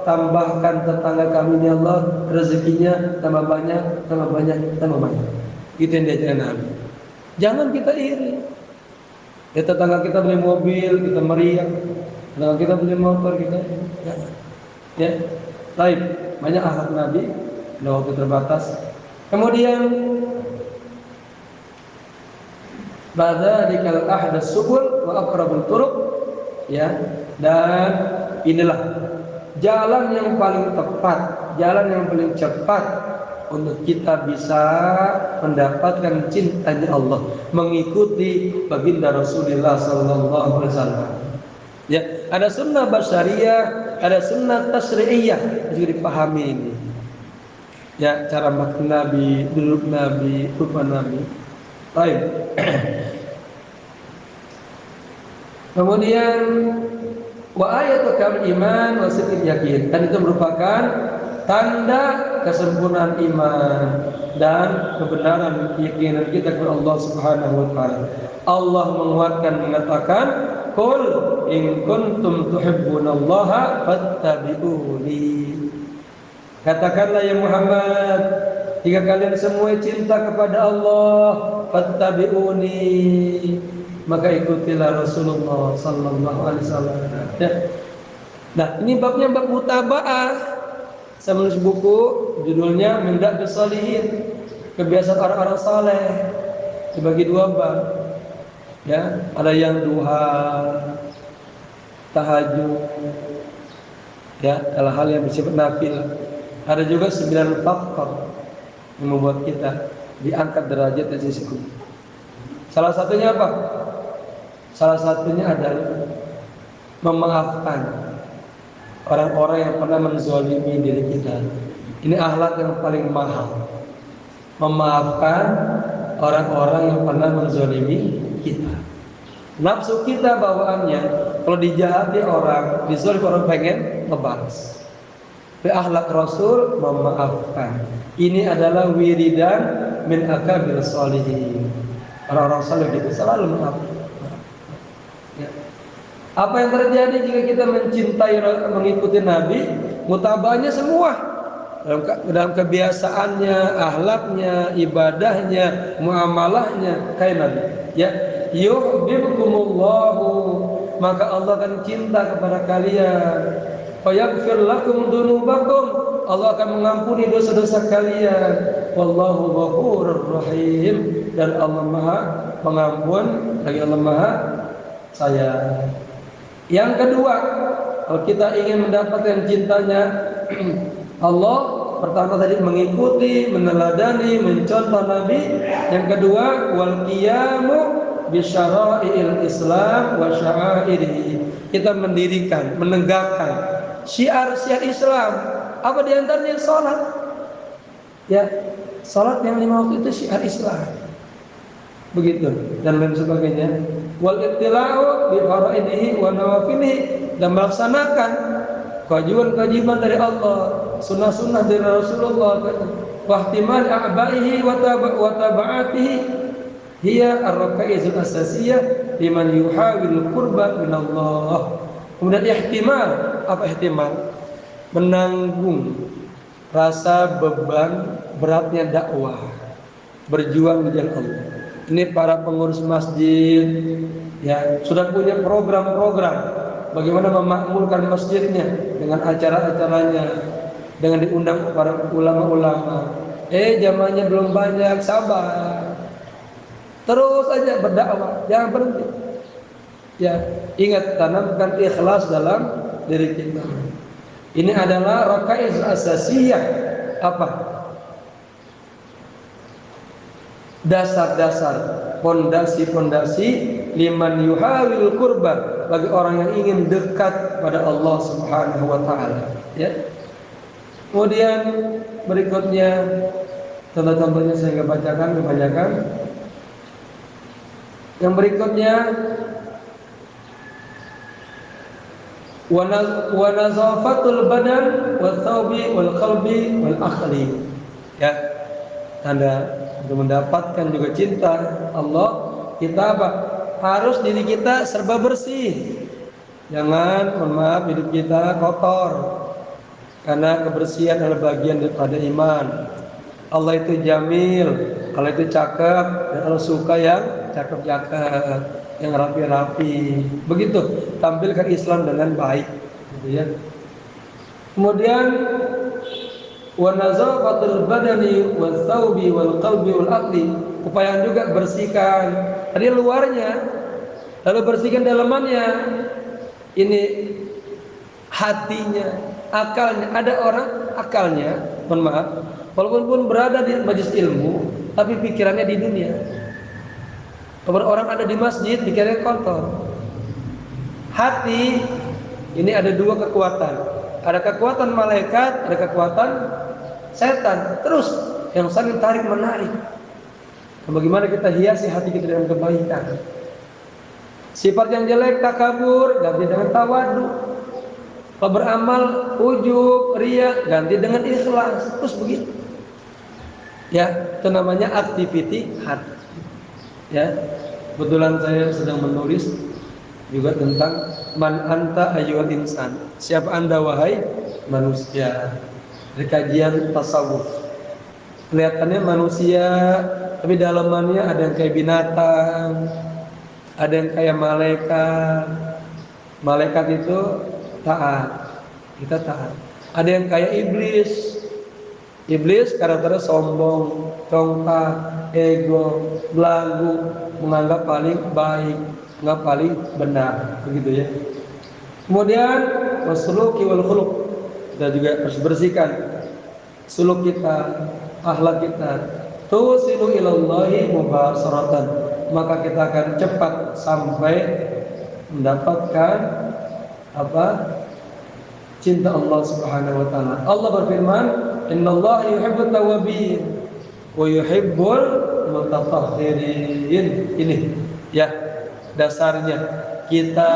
tambahkan tetangga kami ya Allah rezekinya tambah banyak, tambah banyak, tambah banyak. Itu yang diajarkan Nabi. Jangan kita iri. Ya, tetangga kita beli mobil, kita meriah. Tetangga kita beli motor, kita jangan. Ya, baik. Banyak akhlak Nabi, ada waktu terbatas. Kemudian badzalika al-ahdas subul wa aqrabul turuq, ya, dan inilah jalan yang paling tepat, jalan yang paling cepat untuk kita bisa mendapatkan cintanya Allah, mengikuti baginda Rasulullah sallallahu alaihi wasallam. Ya, ada sunnah basyariyah, ada sunnah tasyri'iyah, juga dipahami ini. Ya, cara makan Nabi, duduk Nabi, rupa Nabi. Baik. Kemudian wa ayatul kamil iman wa sidqil yakin, dan itu merupakan tanda kesempurnaan iman dan kebenaran keyakinan kita kepada Allah Subhanahu wa taala. Allah menguatkan mengatakan, "Qul in kuntum tuhibbunallaha fattabi'uni." Katakanlah ya Muhammad, jika kalian semua cinta kepada Allah, fattabi'uni, maka ikutilah Rasulullah sallallahu alaihi wasallam. Ya. Nah, ini babnya bab mutaba'ah. Saya menulis buku judulnya Mindat Bisolihin, kebiasaan orang-orang saleh. Dibagi dua bab. Ya, ada yang duha, tahajud, ya, hal-hal yang bersifat nafil. Ada juga 9 faktor yang membuat kita diangkat derajat dari sisi Allah. Salah satunya apa? Salah satunya adalah memaafkan orang-orang yang pernah menzalimi diri kita. Ini akhlak yang paling mahal. Memaafkan orang-orang yang pernah menzalimi kita. Nafsu kita bawaannya kalau dijahati orang, dizalimi orang pengen ngebalas. Tapi akhlak Rasul memaafkan. Ini adalah wiridan min akabir sholihin. Orang-orang saleh itu selalu memaafkan. Ya. Apa yang terjadi jika kita mencintai, mengikuti Nabi? Mutabanya semua dalam kebiasaannya, akhlaknya, ibadahnya, muamalahnya kayak Nabi. Ya, yuhibbukumullahu, maka Allah akan cinta kepada kalian. Fa yaghfir lakum dzunubakum, Allah akan mengampuni dosa-dosa kalian. Wallahu ghafurur rahim, dan Allah Maha Pengampun, lagi Allah Maha Sayang. Yang kedua, kalau kita ingin mendapatkan cintanya Allah, pertama tadi mengikuti, meneladani, mencontoh Nabi. Yang kedua, wal qiyamu bi syara'il Islam wa sya'airihi. Kita mendirikan, menegakkan syiar-syiar Islam. Apa di antaranya? Salat. Ya, salat yang 5 waktu itu syiar Islam. Begitu dan lain sebagainya. Wal ittila'u bi fara'idihi wa nawafilihi, dan melaksanakan kewajiban-kewajiban dari Allah, sunnah-sunnah dari Rasulullah. Wahtimal a'ba'ihi wa taba'atihi hiya ar-rakaizul asasiyah liman yuhawil qurba min Allah. Kemudian ihtimal, apa ihtimal? Menanggung rasa beban beratnya dakwah, berjuang di jalan Allah. Ini para pengurus masjid, ya, sudah punya program-program bagaimana memakmurkan masjidnya dengan acara-acaranya, dengan diundang para ulama-ulama. Jamaahnya belum banyak, sabar. Terus aja berdakwah, jangan berhenti. Ya, ingat, tanamkan ikhlas dalam diri kita. Ini adalah rakaiz asasiyah. Apa? Dasar-dasar, pondasi-pondasi liman yuhawil qurba, bagi orang yang ingin dekat pada Allah Subhanahu wa taala, ya. Kemudian berikutnya, contoh-contohnya saya bacakan. Yang berikutnya, wa nazafatul badan wa thawbi wal qalbi wal akhli. Ya, tanda untuk mendapatkan juga cinta Allah, kita apa? Harus diri kita serba bersih. Jangan, mohon maaf, hidup kita kotor. Karena kebersihan adalah bagian daripada iman. Allah itu jamil, Allah itu cakep, dan Allah suka yang cakep-cakep, yang rapi-rapi. Begitu, tampilkan Islam dengan baik, gitu ya. Kemudian wa nazafatul badani wal thawbi wal qalbi wal aqli, upaya juga bersihkan tadi luarnya, lalu bersihkan dalamannya. Ini hatinya, akalnya. Ada orang akalnya, mohon maaf, walaupun pun berada di majelis ilmu, tapi pikirannya di dunia. Kalau orang ada di masjid, pikirannya kotor. Hati ini ada dua kekuatan. Ada kekuatan malaikat, ada kekuatan setan. Terus yang saling tarik menarik. Bagaimana kita hiasi hati kita dengan kebaikan. Sifat yang jelek, takabur, ganti dengan tawadu. Kalau beramal ujub, riya, ganti dengan ikhlas. Terus begitu. Ya, itu namanya activity hati. Ya, kebetulan saya sedang menulis juga tentang man anta ayyuhal insan. Siapa Anda wahai manusia? Dari kajian tasawuf. Kelihatannya manusia, tapi dalamannya ada yang kayak binatang. Ada yang kayak malaikat. Malaikat itu taat, kita taat. Ada yang kayak iblis. Iblis karakternya sombong, congkak, ego, belagu, menganggap paling baik, menganggap paling benar, begitu ya. Kemudian wasuluki wal khuluq, kita juga harus bersihkan suluk kita, akhlak kita. Tusilu ilallahi mubasharatan, maka kita akan cepat sampai mendapatkan apa? Cinta Allah Subhanahu wa taala. Allah berfirman, "Innallaha yuhibbut tawwabin wa yuhibbul mutatahhirin." Ini ya dasarnya kita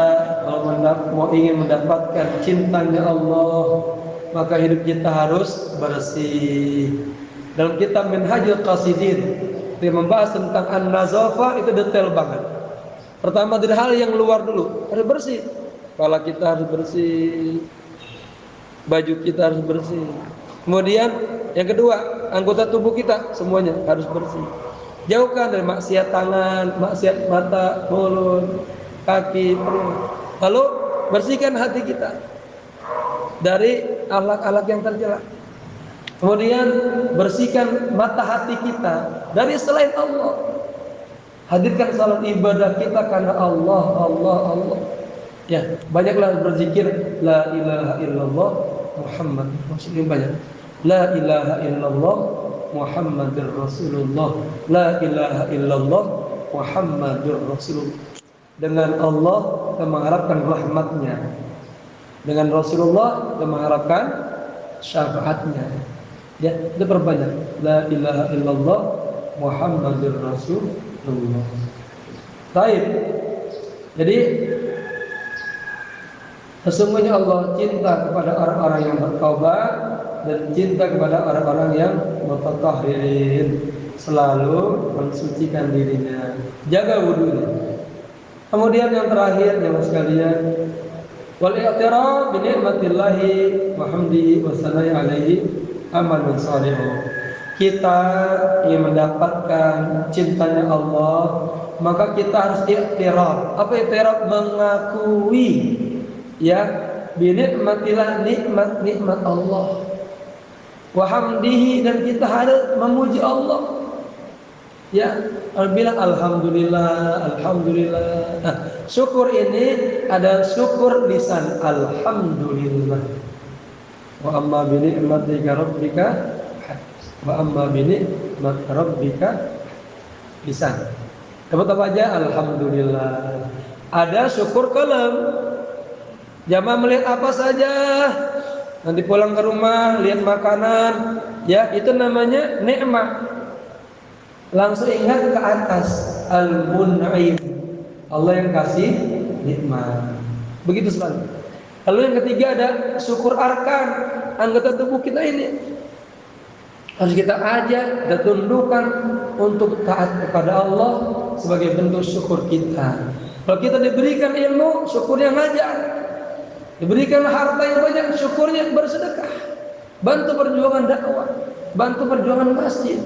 kalau mau ingin mendapatkan cintanya Allah, maka hidup kita harus bersih. Dalam kitab Minhajul Qasidin dia membahas tentang an-nazafah, itu detail banget. Pertama dari hal yang luar dulu, harus bersih. Kepala kita harus bersih, baju kita harus bersih. Kemudian yang kedua, anggota tubuh kita semuanya harus bersih. Jauhkan dari maksiat tangan, maksiat mata, mulut, kaki, perut. Lalu bersihkan hati kita dari akhlak-akhlak yang tercela. Kemudian bersihkan mata hati kita dari selain Allah. Hadirkan salat ibadah kita karena Allah, Allah, Allah. Ya, banyaklah berzikir la ilaha illallah Muhammad Rasulullah, banyak. La ilaha illallah Muhammadur Rasulullah. La ilaha illallah Muhammadur Rasulullah. Dengan Allah kita mengharapkan rahmatnya. Dengan Rasulullah kita mengharapkan syafaatnya. Ya, kita perbanyak la ilaha illallah Muhammadur Rasulullah. Baik. Jadi sesungguhnya Allah cinta kepada orang-orang yang bertaubat dan cinta kepada orang-orang yang mutatahhirin, selalu mensucikan dirinya, jaga wudunya. Kemudian yang terakhir jemaah sekalian, wal i'tiraf bi ni'matillahi wa hamdihi wa sanai alaihi amalun salih. Kita ingin mendapatkan cintanya Allah, maka kita harus i'tiraf. Apa i'tiraf? Mengakui ya bi ni'matillah, nikmat Allah. Wa hamdihi, dan kita harus memuji Allah. Ya, bilang alhamdulillah, alhamdulillah. Nah, syukur ini ada syukur lisan, alhamdulillah. Wa amma bi ni'mati rabbika, wa amma bi ni'mati rabbika lisan. Dapat apa aja? Alhamdulillah. Ada syukur kalam. Jamaah melihat apa saja, nanti pulang ke rumah lihat makanan, ya itu namanya nikmat. Langsung ingat ke atas, al-mun'im, Allah yang kasih nikmat. Begitu selalu. Lalu yang ketiga ada syukur arkan, anggota tubuh kita ini harus kita ajak dan tundukkan untuk taat kepada Allah sebagai bentuk syukur kita. Kalau kita diberikan ilmu, syukurnya ngajar. Diberikan harta yang banyak, syukurnya bersedekah. Bantu perjuangan dakwah, bantu perjuangan masjid,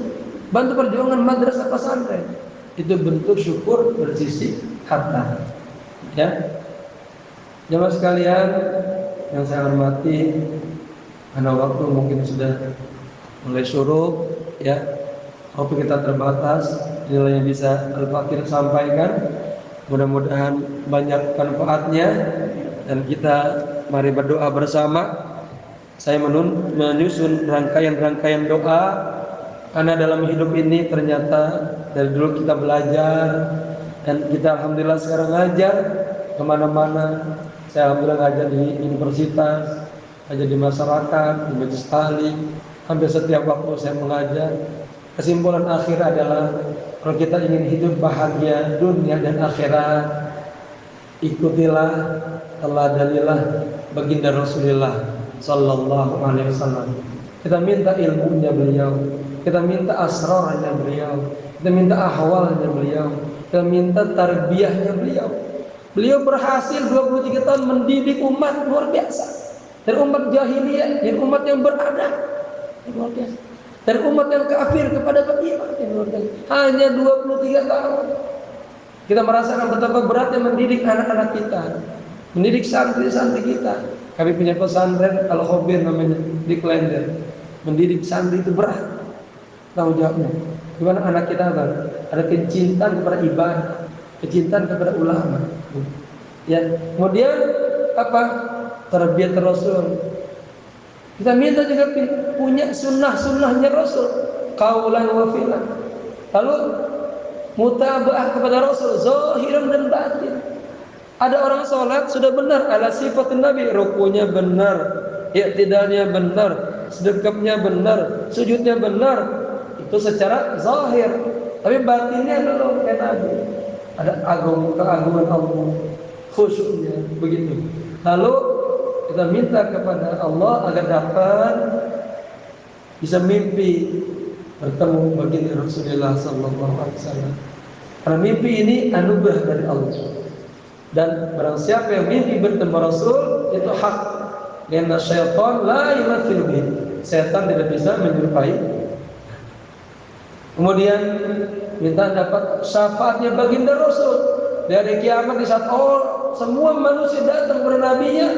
bantu perjuangan madrasah pesantren. Itu bentuk syukur bersisi harta. Ya, jemaah sekalian yang saya hormati, karena waktu mungkin sudah mulai syuruk, ya, waktu kita terbatas. Inilah yang bisa Al-Fakir sampaikan. Mudah-mudahan banyak manfaatnya, dan kita mari berdoa bersama. Saya menyusun rangkaian-rangkaian doa, karena dalam hidup ini ternyata dari dulu kita belajar, dan kita alhamdulillah sekarang ngajar kemana-mana. Saya alhamdulillah ngajar di universitas, ngajar di masyarakat, di majelis taklim. Hampir setiap waktu saya mengajar. Kesimpulan akhir adalah kalau kita ingin hidup bahagia dunia dan akhirat, ikutilah, teladanilah baginda Rasulullah sallallahu alaihi wasallam. Kita minta ilmunya beliau, kita minta asrarnya beliau, kita minta ahwalnya beliau, kita minta tarbiyahnya beliau. Beliau berhasil 23 tahun mendidik umat luar biasa. Dari umat jahiliyah, dari umat yang beradab, luar biasa. Dari umat yang kafir kepada beriman, luar biasa. Hanya 23 tahun. Kita merasakan betapa beratnya mendidik anak-anak kita, mendidik santri-santri kita. Kami punya pesantren Al-Khobir namanya di Klender. Mendidik santri itu berat tanggung jawabnya. Gimana anak kita kan? Ada kecintaan kepada ibadah, kecintaan kepada ulama. Ya, kemudian apa? Tarbiyat Rasul. Kita minta juga punya sunnah-sunnahnya Rasul, qaulan wa fi'lan. Lalu mutaba'ah kepada Rasul, zahiran dan batin. Ada orang sholat sudah benar ala sifat Nabi, rukunya benar, i'tidalnya benar, sedekapnya benar, sujudnya benar. Itu secara zahir. Tapi batinnya belum kayak Nabi. Ada keagungan Allah, khusyuknya begitu. Lalu kita minta kepada Allah agar dapat bisa mimpi bertemu baginda Rasulullah sallallahu alaihi wasallam. Karena mimpi ini anugerah dari Allah. Dan barang siapa yang mimpi bertemu Rasul itu hak. Karena syaitan la yumathil bihi. Setan tidak bisa menyerupai. Kemudian minta dapat syafaatnya baginda Rasul. Dari kiamat di saat semua manusia datang kepada nabinya,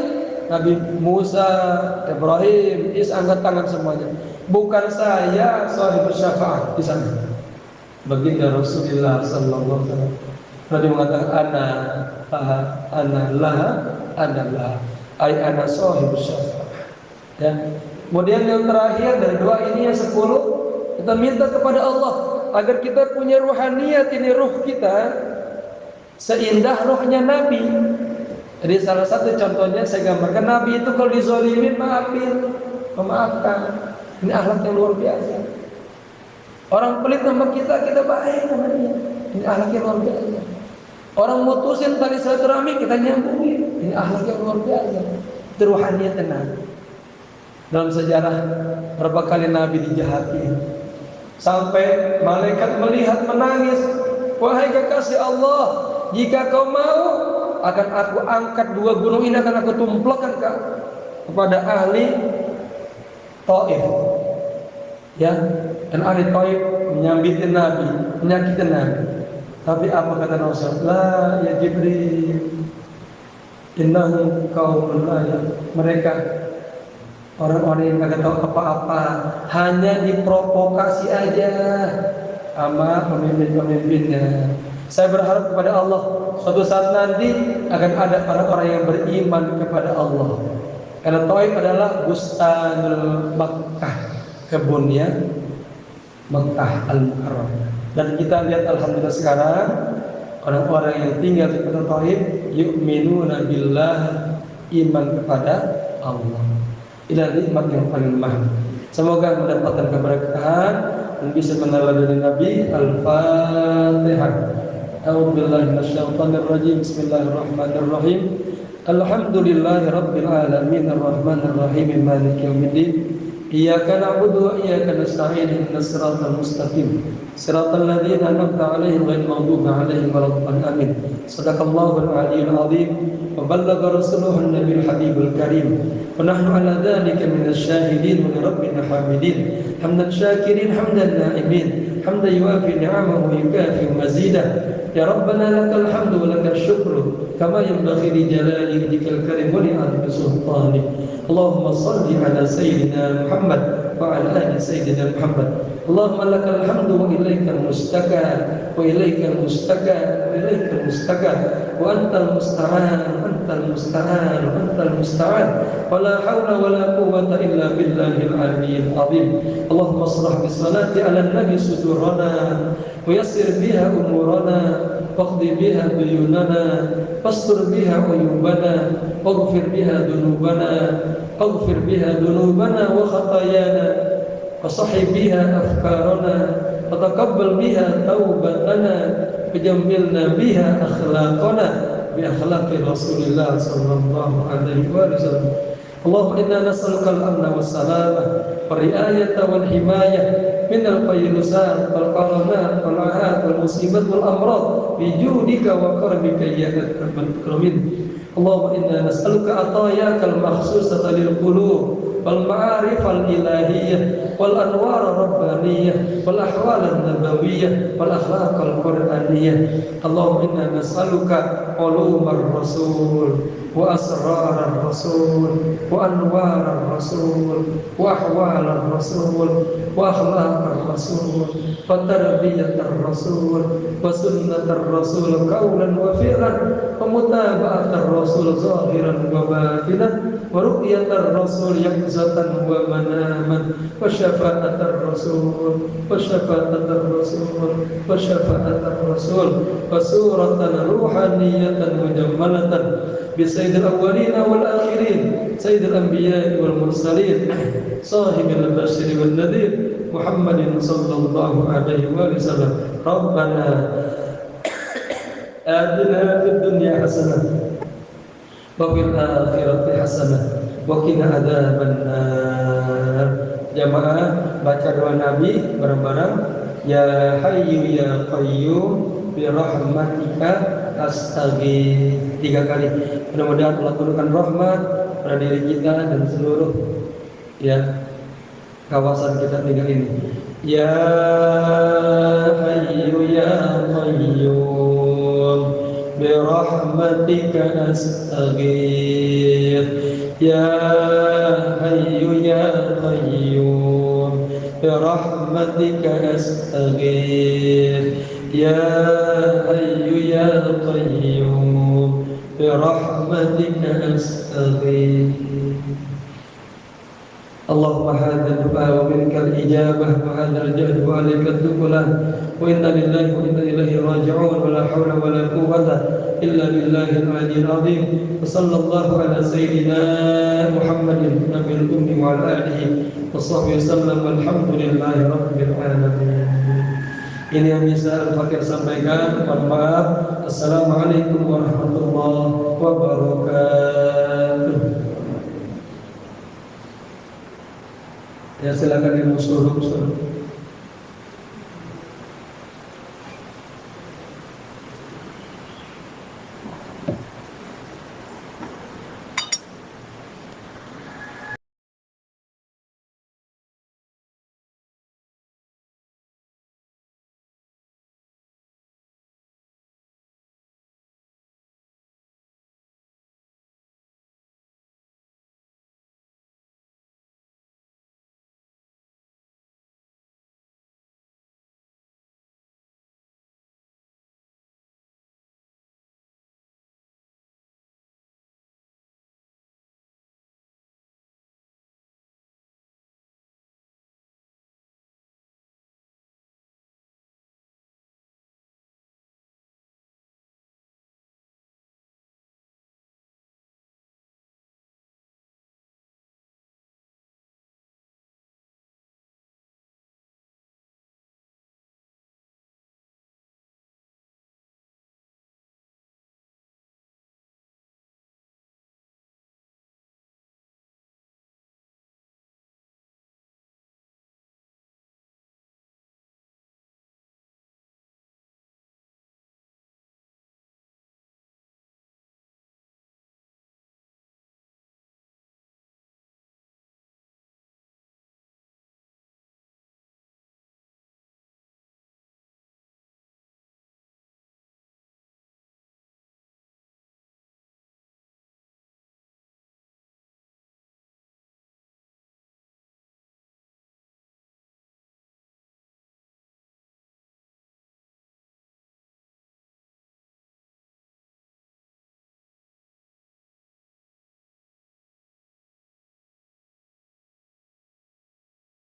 Nabi Musa, Ibrahim, Isa angkat tangan semuanya. Bukan saya sahib syafaat di sana. Baginda Rasulullah sallallahu alaihi wasallam. Nabi mengatakan ana laha, ana sahib syafaat. Dan kemudian yang terakhir dari doa ini yang 10, kita minta kepada Allah agar kita punya ruhaniyat, ini ruh kita seindah ruhnya Nabi. Jadi salah satu contohnya saya gambarkan, Nabi itu kalau dizalimin memaafkan. Ini akhlak yang luar biasa. Orang pelit sama kita baik sama dia. Ini akhlak yang luar biasa. Orang mutusin tali silaturahmi, kita nyambungin. Ini akhlak yang luar biasa. Itu ruhaniyat Nabi. Dalam sejarah berapa kali Nabi dijahati, sampai malaikat melihat menangis. Wahai kekasih Allah, jika kau mau, akan aku angkat 2 gunung ini, akan aku tumplakkan kepada ahli Taif. Ya, dan ahli Taif menyambitin Nabi, menyakitin Nabi. Tapi apa kata Rasulullah? Ya Jibril, innahum qaumun la mereka orang-orang yang kagak tahu apa-apa, hanya diprovokasi aja sama pemimpin-pemimpinnya. Saya berharap kepada Allah suatu saat nanti akan ada orang-orang yang beriman kepada Allah. Karena Taif adalah Bustanul Makkah, kebunnya Makkah Al-Mukarramah. Dan kita lihat alhamdulillah sekarang orang-orang yang tinggal di kota Taif yu'minuna billah, iman kepada Allah. Ila nikmat yang paling mahal. Semoga mendapatkan keberkahan dan bisa meneladani Nabi. Al-Fatihah. A'udzubillahi minasyaitonir rajim. Bismillahirrahmanirrahim. Alhamdulillahirabbil alamin arrahmanir rahim maliki yaumiddin. Iyyaka na'budu wa iyyaka nasta'in ihdinas siratal mustaqim. Siratal ladzina an'amta 'alaihim ghairil maghdubi 'alaihim waladdallin. Amin. Shadaqallahul 'aliyyul 'azim wa ballagha rasuluhun nabiyul habibul karim. Wa nahnu 'ala dzalika minasy syahidin wa rabbina hamidin. Hamdan syakirin hamdan na'imin. Hamdan yuwafi ni'amahu wa yukafi mazidah. Ya Rabbana lakal hamdu wa lakal syukru kama yanbaghi li jalali wajhikal karim wa li 'azimi sultanik. Allahumma salli ala sayyidina Muhammad wa ala ali sayyidina Muhammad. Allahumma lakal hamdu wa ilaikal mustaka wa ilaikal mustaka wa ilaikal mustaka wa antal musta'an wa la hawla wa la quwwata illa billahil aliyyil azim. Allahumma shrah bi salati ala nabi sudurana wa yassir biha umurana waqdi biha duyunana fastur biha uyubana waghfir biha dhunubana wa khatayana wa sahih biha afkarana wa taqabbal biha taubatana wajammilna biha akhlaqana bi akhlaqi Rasulillah sallallahu alaihi wasallam. Allahumma inna nas'aluka al-amna was-salamah wa ri'ayata wal himayah min al-fayrusat wal qaranat wal ahat wal musibat wal amrad bi judika wa karamika ya akramal akramin. Allahumma inna nas'aluka atayakal makhsusata lil qulub wal ma'arif al ilahiyyah wal anwar ar rabbaniyah wal ahwal an nabawiyyah wal akhlaq al qur'aniyah. Allahumma inna nas'aluka ulumar rasul wa asrar ar rasul wa anwar ar rasul wa ahwal ar rasul wa akhlaq ar rasul wa tarbiyat ar rasul wa sunnat ar rasul qawlan wa fi'lan wa mutaba'at ar rasul zahiran wa batinan wa ru'yat ar rasul yaqzatan wa manaman wa syafa'at ar rasul wa syafa'at ar rasul wa syafa'at ar rasul wa suratan ruhaniyatan mujammalatan bi sayyidil awwalin wal akhirin sayyidil anbiya'i wal mursalin sahibil bashir wal nadhir Muhammadin sallallahu alaihi wasallam. Rabbana atina fid dunya hasanah wa fil akhirati hasanah wa qina adzabannar. Jamaah baca doa Nabi bareng-bareng. Ya Hayyu ya Qayyum bi rahmatika astaghfir 3 kali. Mudah-mudahan Allah turunkan rahmat pada diri kita dan seluruh kawasan kita tinggal ini. Ya Hayyu ya Qayyum bi rahmatika astaghfir. Ya Hayyu ya Qayyum bi rahmatika astaghfir. Ya Hayyu ya Qayyum bi rahmatika astaghfir. اللهم هذا الدعاء ومنك الإجابة وهذا الجهد وعليك الدخلان وإنا لله وإنا إليه راجعون ولا حول ولا قوة إلا بالله العلي العظيم وصلى الله على سيدنا محمد النبي الأمي وعلى آله وصحبه وسلم والحمد لله رب العالمين. Ini yang bisa Al-Fakir sampaikan. Mohon maaf. Assalamualaikum warahmatullahi wabarakatuh. Ya silakan Ibu suruh.